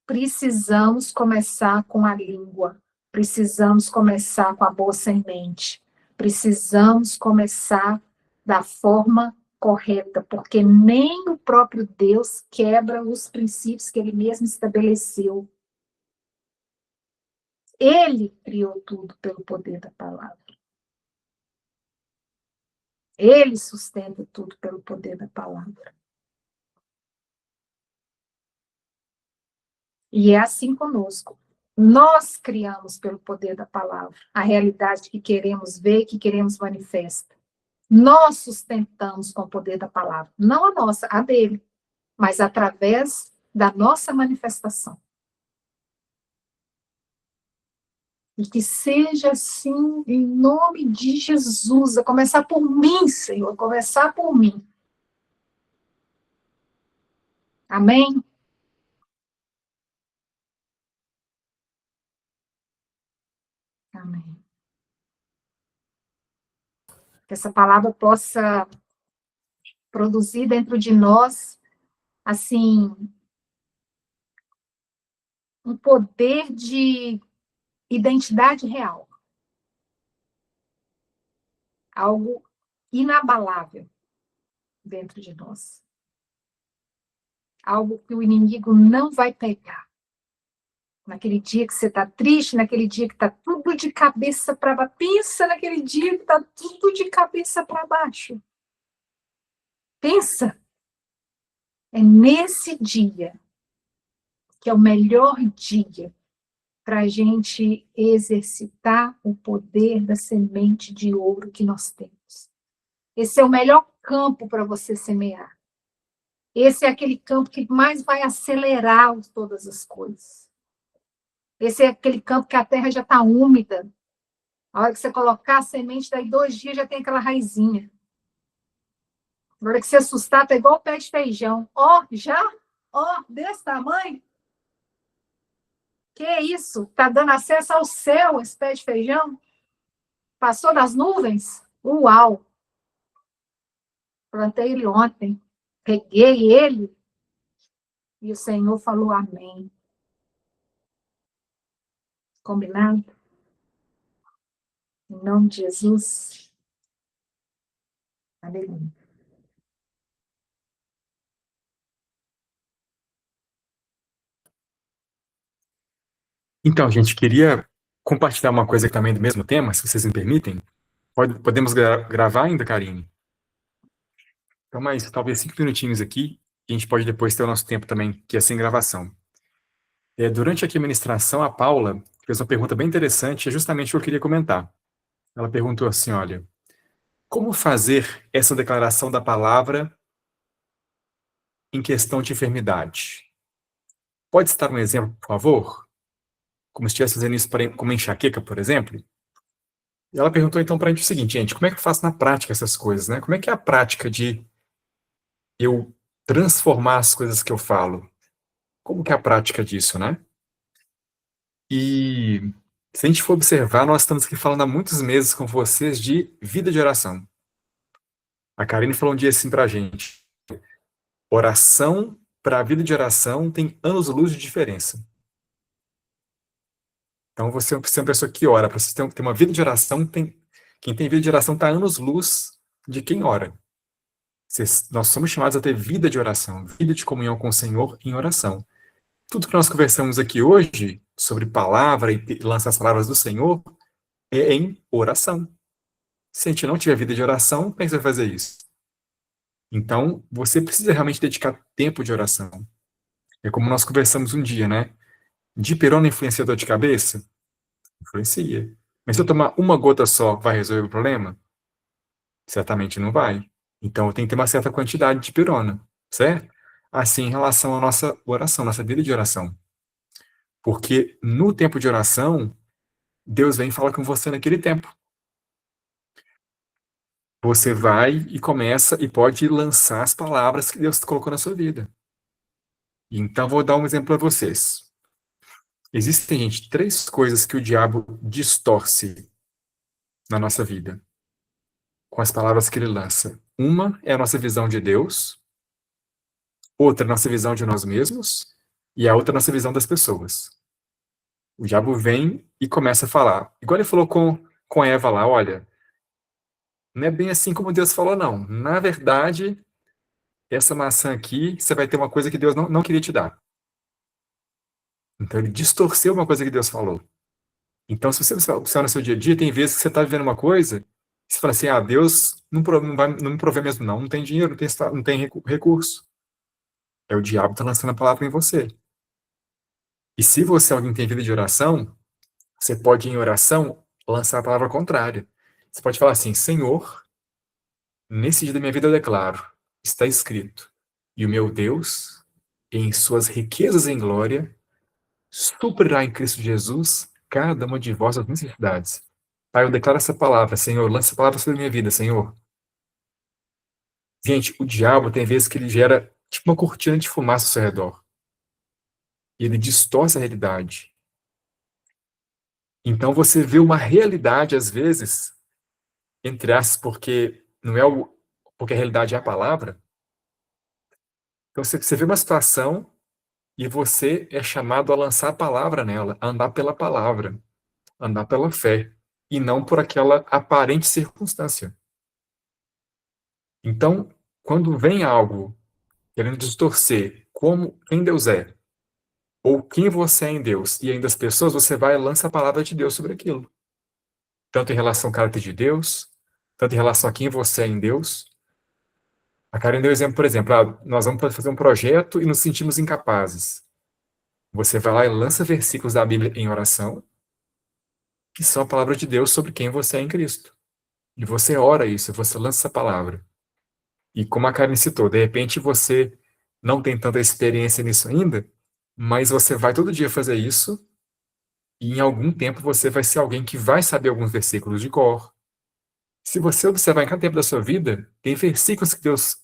precisamos começar com a língua, precisamos começar com a boa semente, precisamos começar da forma correta, porque nem o próprio Deus quebra os princípios que ele mesmo estabeleceu. Ele criou tudo pelo poder da palavra. Ele sustenta tudo pelo poder da palavra. E é assim conosco. Nós criamos pelo poder da palavra a realidade que queremos ver, que queremos manifestar. Nós sustentamos com o poder da palavra, não a nossa, a dele, mas através da nossa manifestação. E que seja assim, em nome de Jesus, a começar por mim, Senhor, a começar por mim. Amém? Amém. Que essa palavra possa produzir dentro de nós, assim, um poder de identidade real. Algo inabalável dentro de nós. Algo que o inimigo não vai pegar. Naquele dia que você está triste, naquele dia que está tudo de cabeça para baixo. Pensa naquele dia que está tudo de cabeça para baixo. Pensa. É nesse dia que é o melhor dia para a gente exercitar o poder da semente de ouro que nós temos. Esse é o melhor campo para você semear. Esse é aquele campo que mais vai acelerar todas as coisas. Esse é aquele campo que a terra já está úmida. A hora que você colocar a semente, daí 2 dias já tem aquela raizinha. Na hora que você assustar, tá igual o pé de feijão. Ó, já? Ó, desse tamanho? Que isso? Tá dando acesso ao céu, esse pé de feijão? Passou das nuvens? Uau! Plantei ele ontem. Peguei ele. E o Senhor falou amém. Combinado? Em nome de Jesus. Aleluia. Então, gente, queria compartilhar uma coisa também do mesmo tema, se vocês me permitem. Podemos gravar ainda, Karine? Então, mais talvez 5 minutinhos aqui, e a gente pode depois ter o nosso tempo também, que é sem gravação. Durante aqui a ministração, a Paula fez uma pergunta bem interessante, é justamente o que eu queria comentar. Ela perguntou assim, olha, como fazer essa declaração da palavra em questão de enfermidade? Pode citar um exemplo, por favor? Como se estivesse fazendo isso como enxaqueca, por exemplo? E ela perguntou então para a gente o seguinte, gente, como é que eu faço na prática essas coisas, né? Como é que é a prática de eu transformar as coisas que eu falo? Como que é a prática disso, né? E se a gente for observar, nós estamos aqui falando há muitos meses com vocês de vida de oração. A Karine falou um dia assim pra gente, oração para a vida de oração tem anos-luz de diferença. Então, você é uma pessoa que ora, para você ter uma vida de oração, quem tem vida de oração está anos-luz de quem ora. Nós somos chamados a ter vida de oração, vida de comunhão com o Senhor em oração. Tudo que nós conversamos aqui hoje, sobre palavra e lançar as palavras do Senhor, é em oração. Se a gente não tiver vida de oração, como é que você vai fazer isso? Então, você precisa realmente dedicar tempo de oração. É como nós conversamos um dia, né? Dipirona influencia dor de cabeça? Influencia. Mas se eu tomar uma gota só, vai resolver o problema? Certamente não vai. Então, eu tenho que ter uma certa quantidade de pirona, certo? Assim, em relação à nossa oração, nossa vida de oração. Porque no tempo de oração, Deus vem falar com você naquele tempo. Você vai e começa e pode lançar as palavras que Deus colocou na sua vida. Então, vou dar um exemplo para vocês. Existem, gente, 3 coisas que o diabo distorce na nossa vida, com as palavras que ele lança. Uma é a nossa visão de Deus, outra é a nossa visão de nós mesmos, e a outra é a nossa visão das pessoas. O diabo vem e começa a falar. Igual ele falou com Eva lá, olha, não é bem assim como Deus falou, não. Na verdade, essa maçã aqui, você vai ter uma coisa que Deus não queria te dar. Então, ele distorceu uma coisa que Deus falou. Então, se você observar no seu dia a dia, tem vezes que você está vivendo uma coisa Você fala assim, Deus não me provê mesmo não tem dinheiro, não tem recurso. É o diabo que está lançando a palavra em você. E se você é alguém que tem vida de oração, você pode, em oração, lançar a palavra contrária. Você pode falar assim, Senhor, nesse dia da minha vida eu declaro, está escrito, e o meu Deus, em suas riquezas em glória, suprirá em Cristo Jesus cada uma de vossas necessidades. Pai, eu declaro essa palavra, Senhor, lança essa palavra sobre a minha vida, Senhor. Gente, o diabo tem vezes que ele gera tipo uma cortina de fumaça ao seu redor. E ele distorce a realidade. Então você vê uma realidade, às vezes, entre aspas, porque não é porque a realidade é a palavra. Então você vê uma situação e você é chamado a lançar a palavra nela, a andar pela palavra, andar pela fé, e não por aquela aparente circunstância. Então, quando vem algo querendo distorcer como quem Deus é, ou quem você é em Deus, e ainda as pessoas, você vai e lança a palavra de Deus sobre aquilo. Tanto em relação ao caráter de Deus, tanto em relação a quem você é em Deus. A Karen deu exemplo, por exemplo, nós vamos fazer um projeto e nos sentimos incapazes. Você vai lá e lança versículos da Bíblia em oração, que são a palavra de Deus sobre quem você é em Cristo. E você ora isso, você lança essa palavra. E como a Karen citou, de repente você não tem tanta experiência nisso ainda, mas você vai todo dia fazer isso, e em algum tempo você vai ser alguém que vai saber alguns versículos de cor. Se você observar em cada tempo da sua vida, tem versículos que Deus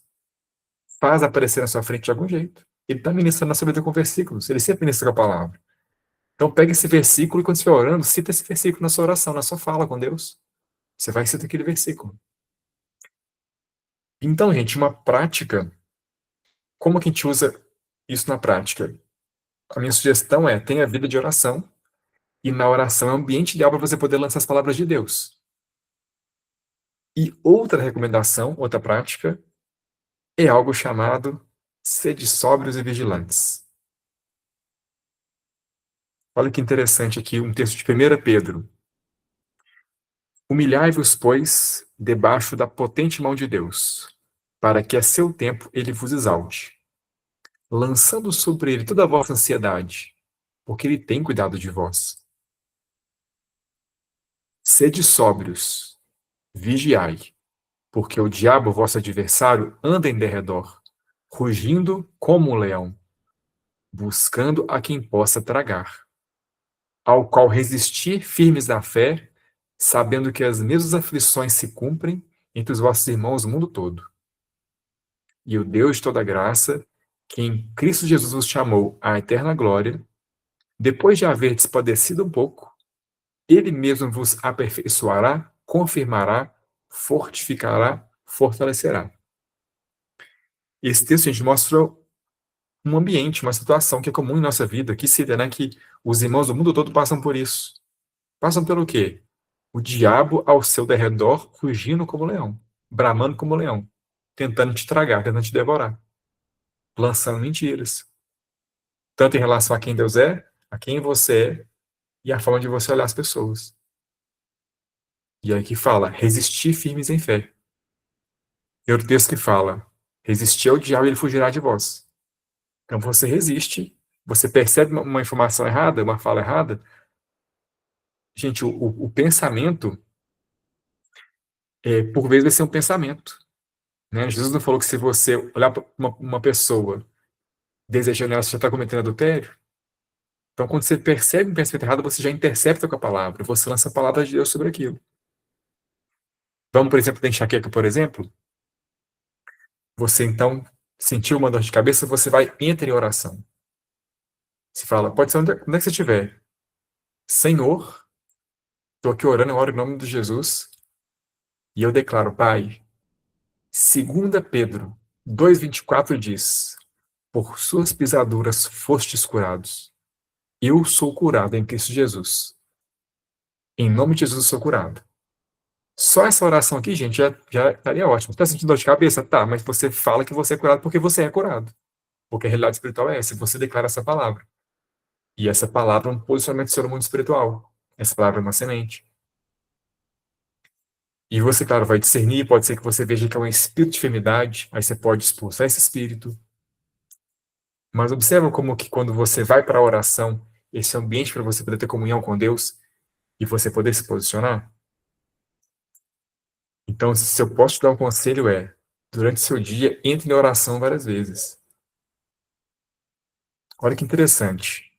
faz aparecer na sua frente de algum jeito. Ele está ministrando na sua vida com versículos, ele sempre ministra com a palavra. Então pega esse versículo e quando você estiver orando, cita esse versículo na sua oração, na sua fala com Deus. Você vai citar aquele versículo. Então, gente, uma prática, como que a gente usa isso na prática? A minha sugestão é, tenha vida de oração, e na oração é um ambiente ideal para você poder lançar as palavras de Deus. E outra recomendação, outra prática, é algo chamado sede sóbrios e vigilantes. Olha que interessante aqui, um texto de 1 Pedro. Humilhai-vos, pois, debaixo da potente mão de Deus, para que a seu tempo ele vos exalte, lançando sobre ele toda a vossa ansiedade, porque ele tem cuidado de vós. Sede sóbrios, vigiai, porque o diabo, vosso adversário, anda em derredor, rugindo como um leão, buscando a quem possa tragar, ao qual resistir firmes na fé, sabendo que as mesmas aflições se cumprem entre os vossos irmãos no mundo todo. E o Deus de toda graça, que em Cristo Jesus vos chamou à eterna glória, depois de haverdes padecido um pouco, ele mesmo vos aperfeiçoará, confirmará, fortificará, fortalecerá. Esse texto, a gente, mostra um ambiente, uma situação que é comum em nossa vida, que cita, né, que os irmãos do mundo todo passam por isso. Passam pelo quê? O diabo ao seu derredor, rugindo como leão, bramando como leão, tentando te tragar, tentando te devorar, lançando mentiras. Tanto em relação a quem Deus é, a quem você é, e a forma de você olhar as pessoas. E aí que fala, resistir firmes em fé. E outro texto que fala, resistir ao diabo e ele fugirá de vós. Então você resiste, você percebe uma informação errada, uma fala errada. Gente, o pensamento, por vezes, vai ser um pensamento. Né? Jesus não falou que se você olhar para uma pessoa desejando ela, você já está cometendo adultério? Então, quando você percebe um pensamento errado, você já intercepta com a palavra, você lança a palavra de Deus sobre aquilo. Vamos, por exemplo, da enxaqueca, por exemplo. Você, então, sentiu uma dor de cabeça, você vai, entra em oração. Você fala, pode ser onde é que você estiver. Senhor, estou aqui orando, eu oro em nome de Jesus, e eu declaro, Pai, 2 Pedro 2,24 diz, por suas pisaduras fostes curados. Eu sou curado em Cristo Jesus. Em nome de Jesus eu sou curado. Só essa oração aqui, gente, já estaria ótimo. Está sentindo dor de cabeça? Tá, mas você fala que você é curado porque você é curado. Porque a realidade espiritual é essa, você declara essa palavra. E essa palavra é um posicionamento do seu mundo espiritual. Essa palavra é uma semente. E você, claro, vai discernir, pode ser que você veja que é um espírito de enfermidade, aí você pode expulsar esse espírito. Mas observa como que quando você vai para a oração, esse ambiente para você poder ter comunhão com Deus e você poder se posicionar. Então, se eu posso te dar um conselho durante o seu dia, entre em oração várias vezes. Olha que interessante.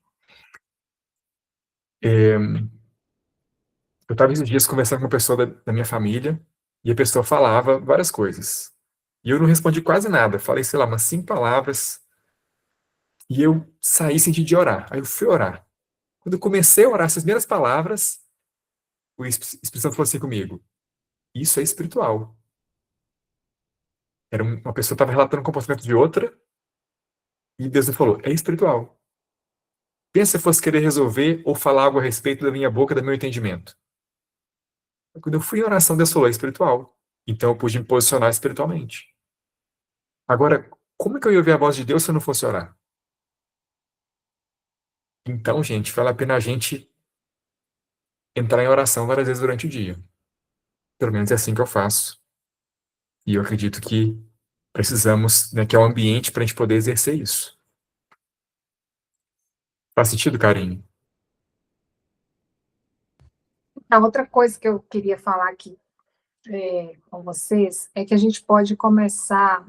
Eu estava esses dias conversando com uma pessoa da minha família, e a pessoa falava várias coisas. E eu não respondi quase nada. Falei, sei lá, umas 5 palavras, e eu saí sem de orar. Aí eu fui orar. Quando eu comecei a orar essas primeiras palavras, o Espírito Santo falou assim comigo: isso é espiritual. Era uma pessoa que estava relatando o comportamento de outra, e Deus me falou: é espiritual. Pensa se eu fosse querer resolver ou falar algo a respeito da minha boca, do meu entendimento. Quando eu fui em oração, Deus falou: é espiritual. Então eu pude me posicionar espiritualmente. Agora, como é que eu ia ouvir a voz de Deus se eu não fosse orar? Então, gente, vale a pena a gente entrar em oração várias vezes durante o dia. Pelo menos é assim que eu faço. E eu acredito que precisamos, né, que é o ambiente para a gente poder exercer isso. Faz sentido, Karine? A outra coisa que eu queria falar aqui com vocês é que a gente pode começar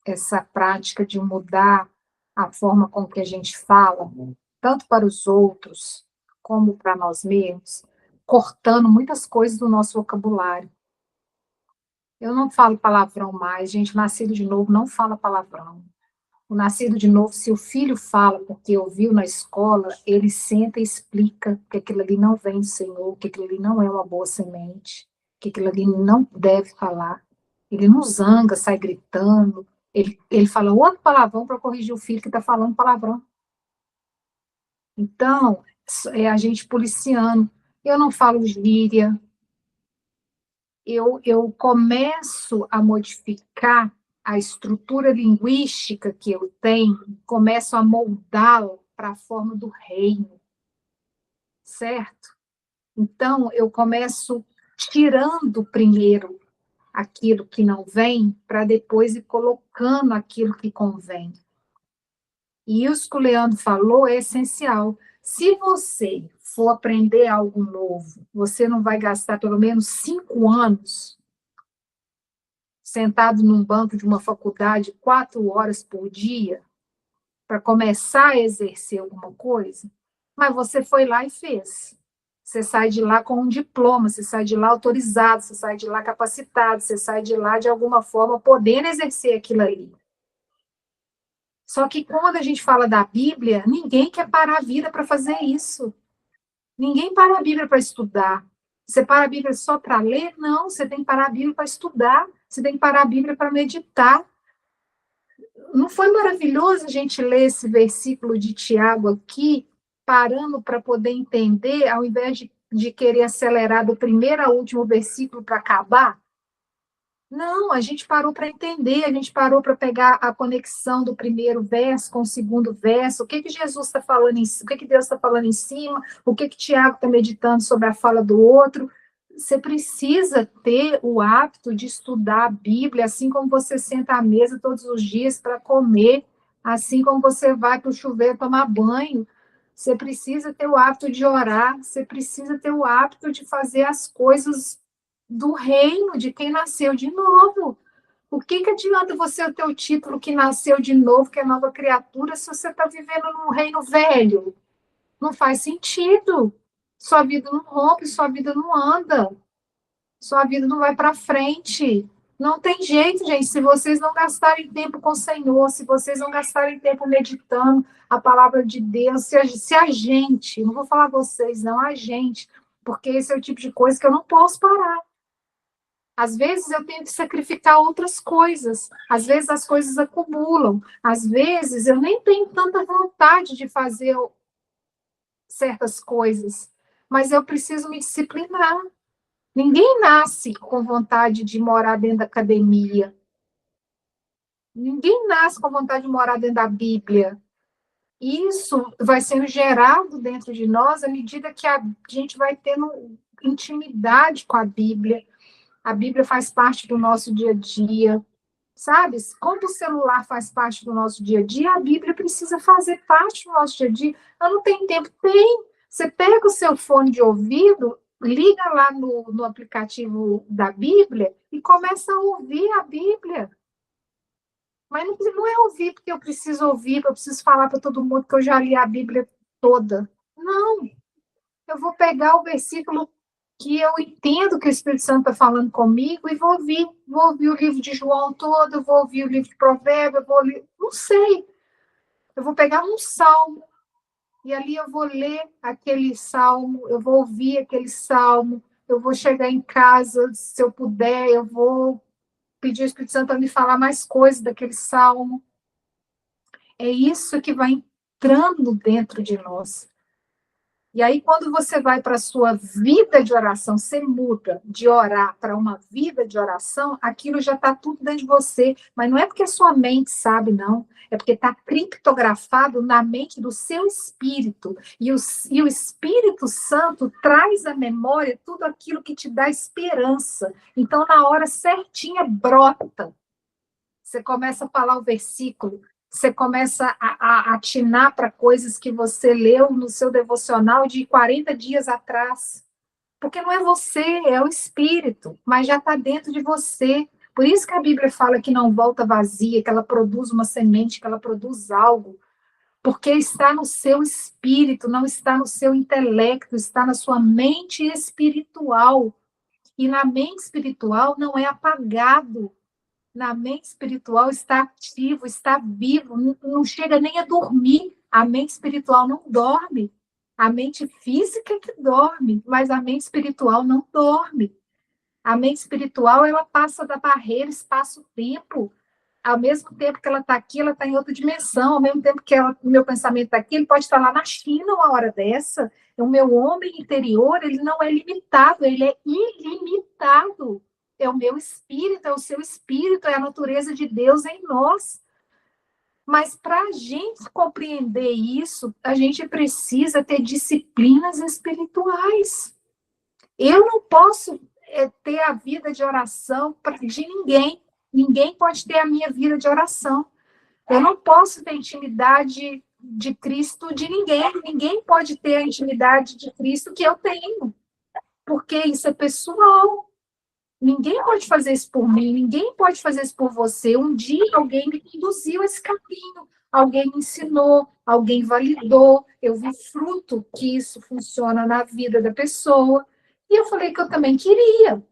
essa prática de mudar a forma com que a gente fala, tanto para os outros como para nós mesmos, cortando muitas coisas do nosso vocabulário. Eu não falo palavrão mais, gente, nascido de novo não fala palavrão. O nascido de novo, se o filho fala porque ouviu na escola, ele senta e explica que aquilo ali não vem do Senhor, que aquilo ali não é uma boa semente, que aquilo ali não deve falar. Ele não zanga, sai gritando. Ele fala outro palavrão para corrigir o filho que está falando palavrão. Então, é a gente policiando. Eu não falo gíria. Eu começo a modificar a estrutura linguística que eu tenho, começo a moldá-la para a forma do reino, certo? Então, eu começo tirando primeiro aquilo que não vem, para depois ir colocando aquilo que convém. E isso que o Leandro falou é essencial. Se você for aprender algo novo, você não vai gastar pelo menos 5 anos sentado num banco de uma faculdade 4 horas por dia para começar a exercer alguma coisa, mas você foi lá e fez. Você sai de lá com um diploma, você sai de lá autorizado, você sai de lá capacitado, você sai de lá de alguma forma podendo exercer aquilo ali. Só que quando a gente fala da Bíblia, ninguém quer parar a vida para fazer isso. Ninguém para a Bíblia para estudar. Você para a Bíblia só para ler? Não, você tem que parar a Bíblia para estudar. Você tem que parar a Bíblia para meditar. Não foi maravilhoso a gente ler esse versículo de Tiago aqui, parando para poder entender, ao invés de querer acelerar do primeiro ao último versículo para acabar? Não, a gente parou para entender, a gente parou para pegar a conexão do primeiro verso com o segundo verso, o que Jesus está falando, o que Deus está falando em cima, o que Tiago está meditando sobre a fala do outro. Você precisa ter o hábito de estudar a Bíblia, assim como você senta à mesa todos os dias para comer, assim como você vai para o chuveiro tomar banho. Você precisa ter o hábito de orar, você precisa ter o hábito de fazer as coisas do reino de quem nasceu de novo. O que adianta você ter o título que nasceu de novo, que é nova criatura, se você está vivendo num reino velho? Não faz sentido. Sua vida não rompe, sua vida não anda. Sua vida não vai para frente. Não tem jeito, gente. Se vocês não gastarem tempo com o Senhor, se vocês não gastarem tempo meditando a palavra de Deus, se a gente, não vou falar vocês, não, a gente, porque esse é o tipo de coisa que eu não posso parar. Às vezes eu tenho que sacrificar outras coisas, às vezes as coisas acumulam, às vezes eu nem tenho tanta vontade de fazer certas coisas, mas eu preciso me disciplinar. Ninguém nasce com vontade de morar dentro da academia. Ninguém nasce com vontade de morar dentro da Bíblia. Isso vai sendo gerado dentro de nós à medida que a gente vai tendo intimidade com a Bíblia. A Bíblia faz parte do nosso dia a dia, sabe? Como o celular faz parte do nosso dia a dia, a Bíblia precisa fazer parte do nosso dia a dia. Eu não tenho tempo? Tem. Você pega o seu fone de ouvido, liga lá no aplicativo da Bíblia e começa a ouvir a Bíblia. Mas não é ouvir porque eu preciso ouvir, porque eu preciso falar para todo mundo que eu já li a Bíblia toda. Não. Eu vou pegar o versículo que eu entendo que o Espírito Santo está falando comigo e vou ouvir. Vou ouvir o livro de João todo, vou ouvir o livro de Provérbios, não sei. Eu vou pegar um salmo e ali eu vou ler aquele salmo, eu vou ouvir aquele salmo, eu vou chegar em casa, se eu puder, eu vou pedir ao Espírito Santo para me falar mais coisas daquele salmo. É isso que vai entrando dentro de nós. E aí, quando você vai para a sua vida de oração, você muda de orar para uma vida de oração, aquilo já está tudo dentro de você. Mas não é porque a sua mente sabe, não. É porque está criptografado na mente do seu espírito. E o Espírito Santo traz à memória tudo aquilo que te dá esperança. Então, na hora certinha, brota. Você começa a falar o versículo, você começa a atinar para coisas que você leu no seu devocional de 40 dias atrás. Porque não é você, é o Espírito, mas já está dentro de você. Por isso que a Bíblia fala que não volta vazia, que ela produz uma semente, que ela produz algo. Porque está no seu espírito, não está no seu intelecto, está na sua mente espiritual. E na mente espiritual não é apagado. Na mente espiritual está ativo, está vivo, não chega nem a dormir. A mente espiritual não dorme. A mente física é que dorme, mas a mente espiritual não dorme. A mente espiritual, ela passa da barreira espaço-tempo. Ao mesmo tempo que ela está aqui, ela está em outra dimensão. Ao mesmo tempo que o meu pensamento está aqui, ele pode estar lá na China uma hora dessa. O meu homem interior, ele não é limitado, ele é ilimitado. É o meu espírito, é o seu espírito, é a natureza de Deus em nós. Mas para a gente compreender isso, a gente precisa ter disciplinas espirituais. Eu não posso ter a vida de oração de ninguém. Ninguém pode ter a minha vida de oração. Eu não posso ter intimidade de Cristo de ninguém. Ninguém pode ter a intimidade de Cristo que eu tenho. Porque isso é pessoal. Ninguém pode fazer isso por mim. Ninguém pode fazer isso por você. Um dia alguém me conduziu a esse caminho. Alguém me ensinou. Alguém validou. Eu vi fruto que isso funciona na vida da pessoa. E eu falei que eu também queria.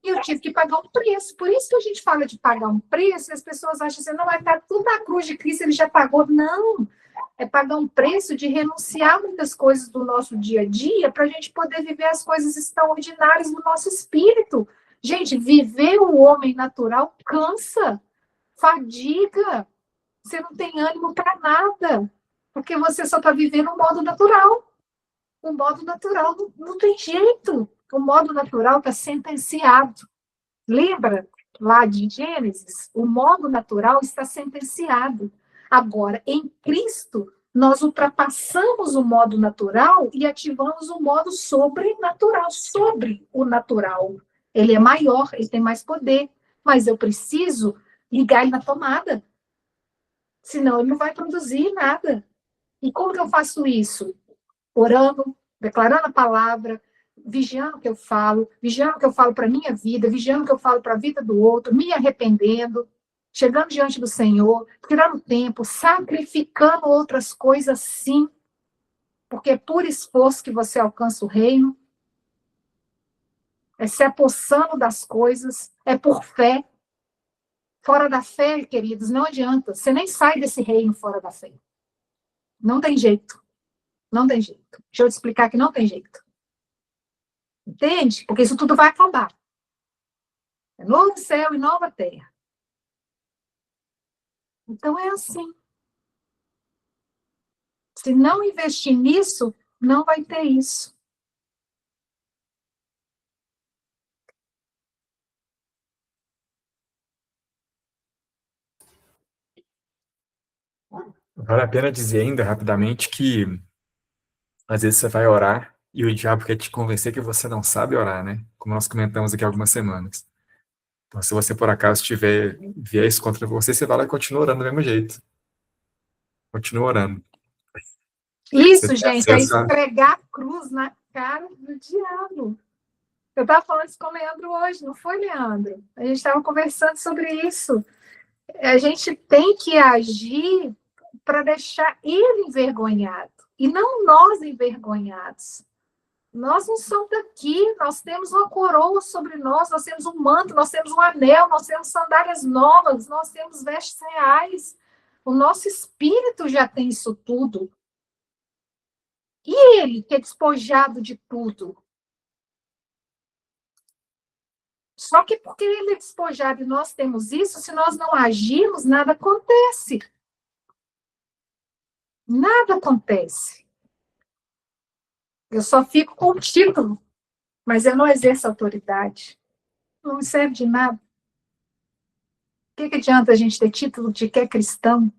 E eu tive que pagar um preço. Por isso que a gente fala de pagar um preço, e as pessoas acham assim, não, vai estar tudo na cruz de Cristo, ele já pagou. Não, é pagar um preço de renunciar a muitas coisas do nosso dia a dia para a gente poder viver as coisas extraordinárias no nosso espírito. Gente, viver o homem natural cansa, fadiga, você não tem ânimo para nada, porque você só está vivendo o modo natural. O modo natural não tem jeito. O modo natural está sentenciado. Lembra lá de Gênesis? O modo natural está sentenciado. Agora, em Cristo, nós ultrapassamos o modo natural e ativamos o modo sobrenatural, sobre o natural. Ele é maior, ele tem mais poder, mas eu preciso ligar ele na tomada. Senão ele não vai produzir nada. E como que eu faço isso? Orando, declarando a palavra, vigiando o que eu falo, vigiando o que eu falo para a minha vida, vigiando o que eu falo para a vida do outro, me arrependendo, chegando diante do Senhor, tirando tempo, sacrificando outras coisas, sim, porque é por esforço que você alcança o reino, é se apossando das coisas, é por fé. Fora da fé, queridos, não adianta, você nem sai desse reino fora da fé. Não tem jeito. Não tem jeito. Deixa eu te explicar que não tem jeito. Entende? Porque isso tudo vai acabar. É novo céu e nova terra. Então é assim. Se não investir nisso, não vai ter isso. Vale a pena dizer ainda, rapidamente, que às vezes você vai orar e o diabo quer te convencer que você não sabe orar, né? Como nós comentamos aqui há algumas semanas. Então, se você, por acaso, tiver viés contra você, você vai lá e continua orando do mesmo jeito. Continua orando. Você Isso, tem gente, é acesso a... esfregar a cruz na cara do diabo. Eu estava falando isso com o Leandro hoje, não foi, Leandro? A gente estava conversando sobre isso. A gente tem que agir para deixar ele envergonhado, e não nós envergonhados. Nós não somos daqui, nós temos uma coroa sobre nós temos um manto, nós temos um anel, nós temos sandálias novas, nós temos vestes reais. O nosso espírito já tem isso tudo. E ele, que é despojado de tudo? Só que porque ele é despojado e nós temos isso, se nós não agirmos, nada acontece. Nada acontece. Eu só fico com o título, mas eu não exerço autoridade. Não me serve de nada. O que adianta a gente ter título de que é cristão,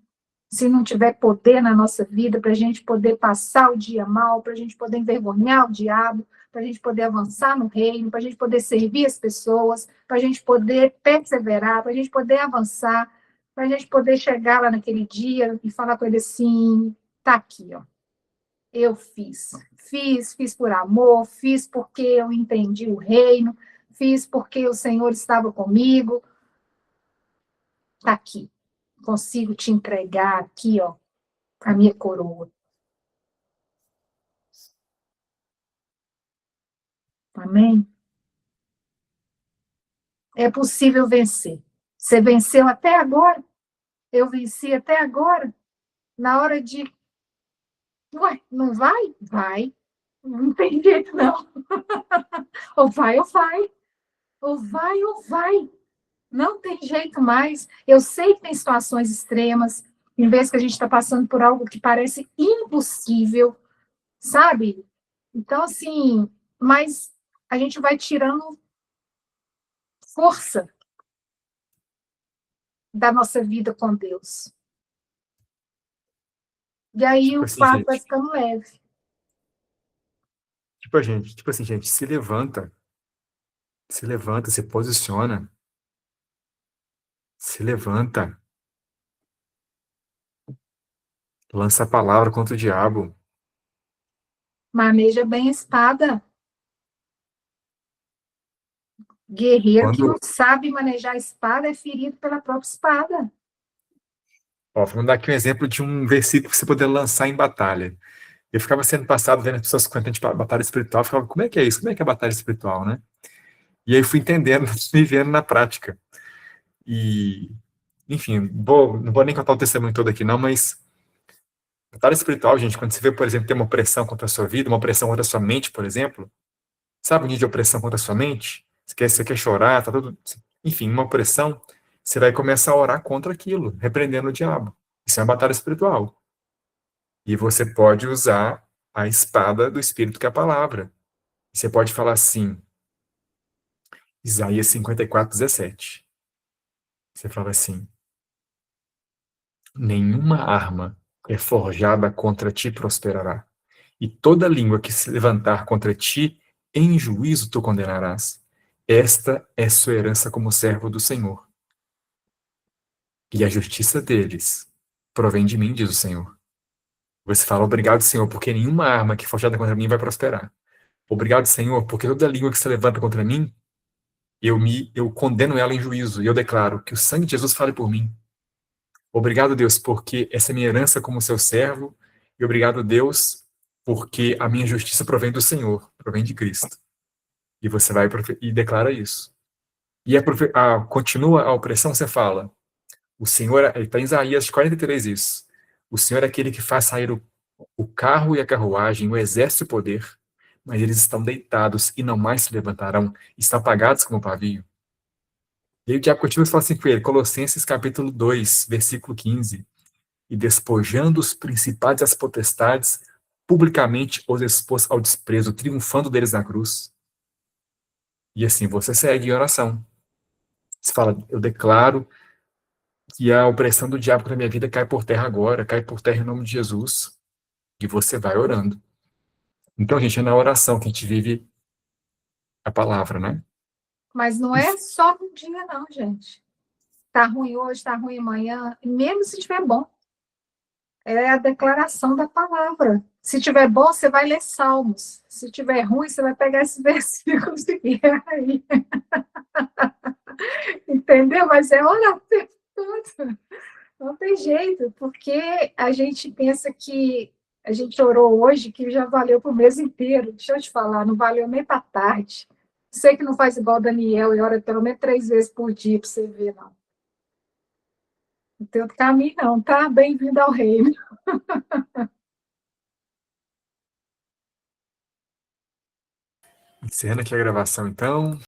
se não tiver poder na nossa vida, para a gente poder passar o dia mal, para a gente poder envergonhar o diabo, para a gente poder avançar no reino, para a gente poder servir as pessoas, para a gente poder perseverar, para a gente poder avançar, para a gente poder chegar lá naquele dia e falar com ele assim, tá aqui, ó. Eu fiz por amor, fiz porque eu entendi o reino, fiz porque o Senhor estava comigo. Tá aqui, consigo te entregar aqui, ó, a minha coroa. Amém? É possível vencer. Você venceu até agora? Eu venci até agora? Na hora de. Ué, não vai? Vai. Não tem jeito, não. Ou vai, ou vai. Ou vai, ou vai. Não tem jeito mais. Eu sei que tem situações extremas, em vez que a gente está passando por algo que parece impossível, sabe? Então, assim, mas a gente vai tirando força da nossa vida com Deus. E aí Tipo o assim, fardo vai gente. ficando leve. Tipo assim, gente, se levanta, se posiciona, se levanta, lança a palavra contra o diabo. Maneja bem a espada. Guerreiro que não Quando, sabe manejar a espada é ferido pela própria espada. ó, vamos dar aqui um exemplo de um versículo que você poder lançar em batalha. Eu ficava sendo passado vendo as pessoas contando de batalha espiritual, eu ficava, como é que é isso? Como é que é a batalha espiritual, né? E aí fui entendendo, vivendo na prática. E, enfim, não vou nem contar o testemunho todo aqui não, mas batalha espiritual, gente, quando você vê, por exemplo, tem uma opressão contra a sua vida, uma opressão contra a sua mente, por exemplo, sabe o nível de opressão contra a sua mente? Você quer chorar, tá tudo... Enfim, uma opressão, você vai começar a orar contra aquilo, repreendendo o diabo. Isso é uma batalha espiritual. E você pode usar a espada do Espírito, que é a palavra. Você pode falar assim, Isaías 54:17. Você fala assim, nenhuma arma é forjada contra ti prosperará, e toda língua que se levantar contra ti, em juízo tu condenarás. Esta é sua herança como servo do Senhor. E a justiça deles provém de mim, diz o Senhor. Você fala, obrigado, Senhor, porque nenhuma arma que é forjada contra mim vai prosperar. Obrigado, Senhor, porque toda língua que se levanta contra mim, eu condeno ela em juízo, e eu declaro que o sangue de Jesus fale por mim. Obrigado, Deus, porque essa é minha herança como seu servo, e obrigado, Deus, porque a minha justiça provém do Senhor, provém de Cristo. E você vai e declara isso. E continua a opressão, você fala, o Senhor, está em Isaías 43 isso, o Senhor é aquele que faz sair o carro e a carruagem, o exército e o poder, mas eles estão deitados e não mais se levantarão, estão apagados como pavio. E aí o diabo continua e fala assim com ele, Colossenses capítulo 2, versículo 15, e despojando os principados e as potestades, publicamente os expôs ao desprezo, triunfando deles na cruz. E assim você segue em oração. Você fala, eu declaro que a opressão do diabo na minha vida cai por terra agora, cai por terra em nome de Jesus. E você vai orando. Então, gente, é na oração que a gente vive a palavra, né? Mas não é só um dia, não, gente. Tá ruim hoje, tá ruim amanhã, mesmo se estiver bom. É a declaração da palavra. Se tiver bom, você vai ler Salmos. Se tiver ruim, você vai pegar esses versículos e ler aí. Entendeu? Mas é hora tudo. Não tem jeito, porque a gente pensa que a gente orou hoje, que já valeu para o mês inteiro. Deixa eu te falar, não valeu nem para tarde. Sei que não faz igual Daniel e ora pelo menos 3 vezes por dia para você ver, não. Não tem outro caminho, não, tá? Bem-vindo ao reino. Encerrando aqui a gravação, então.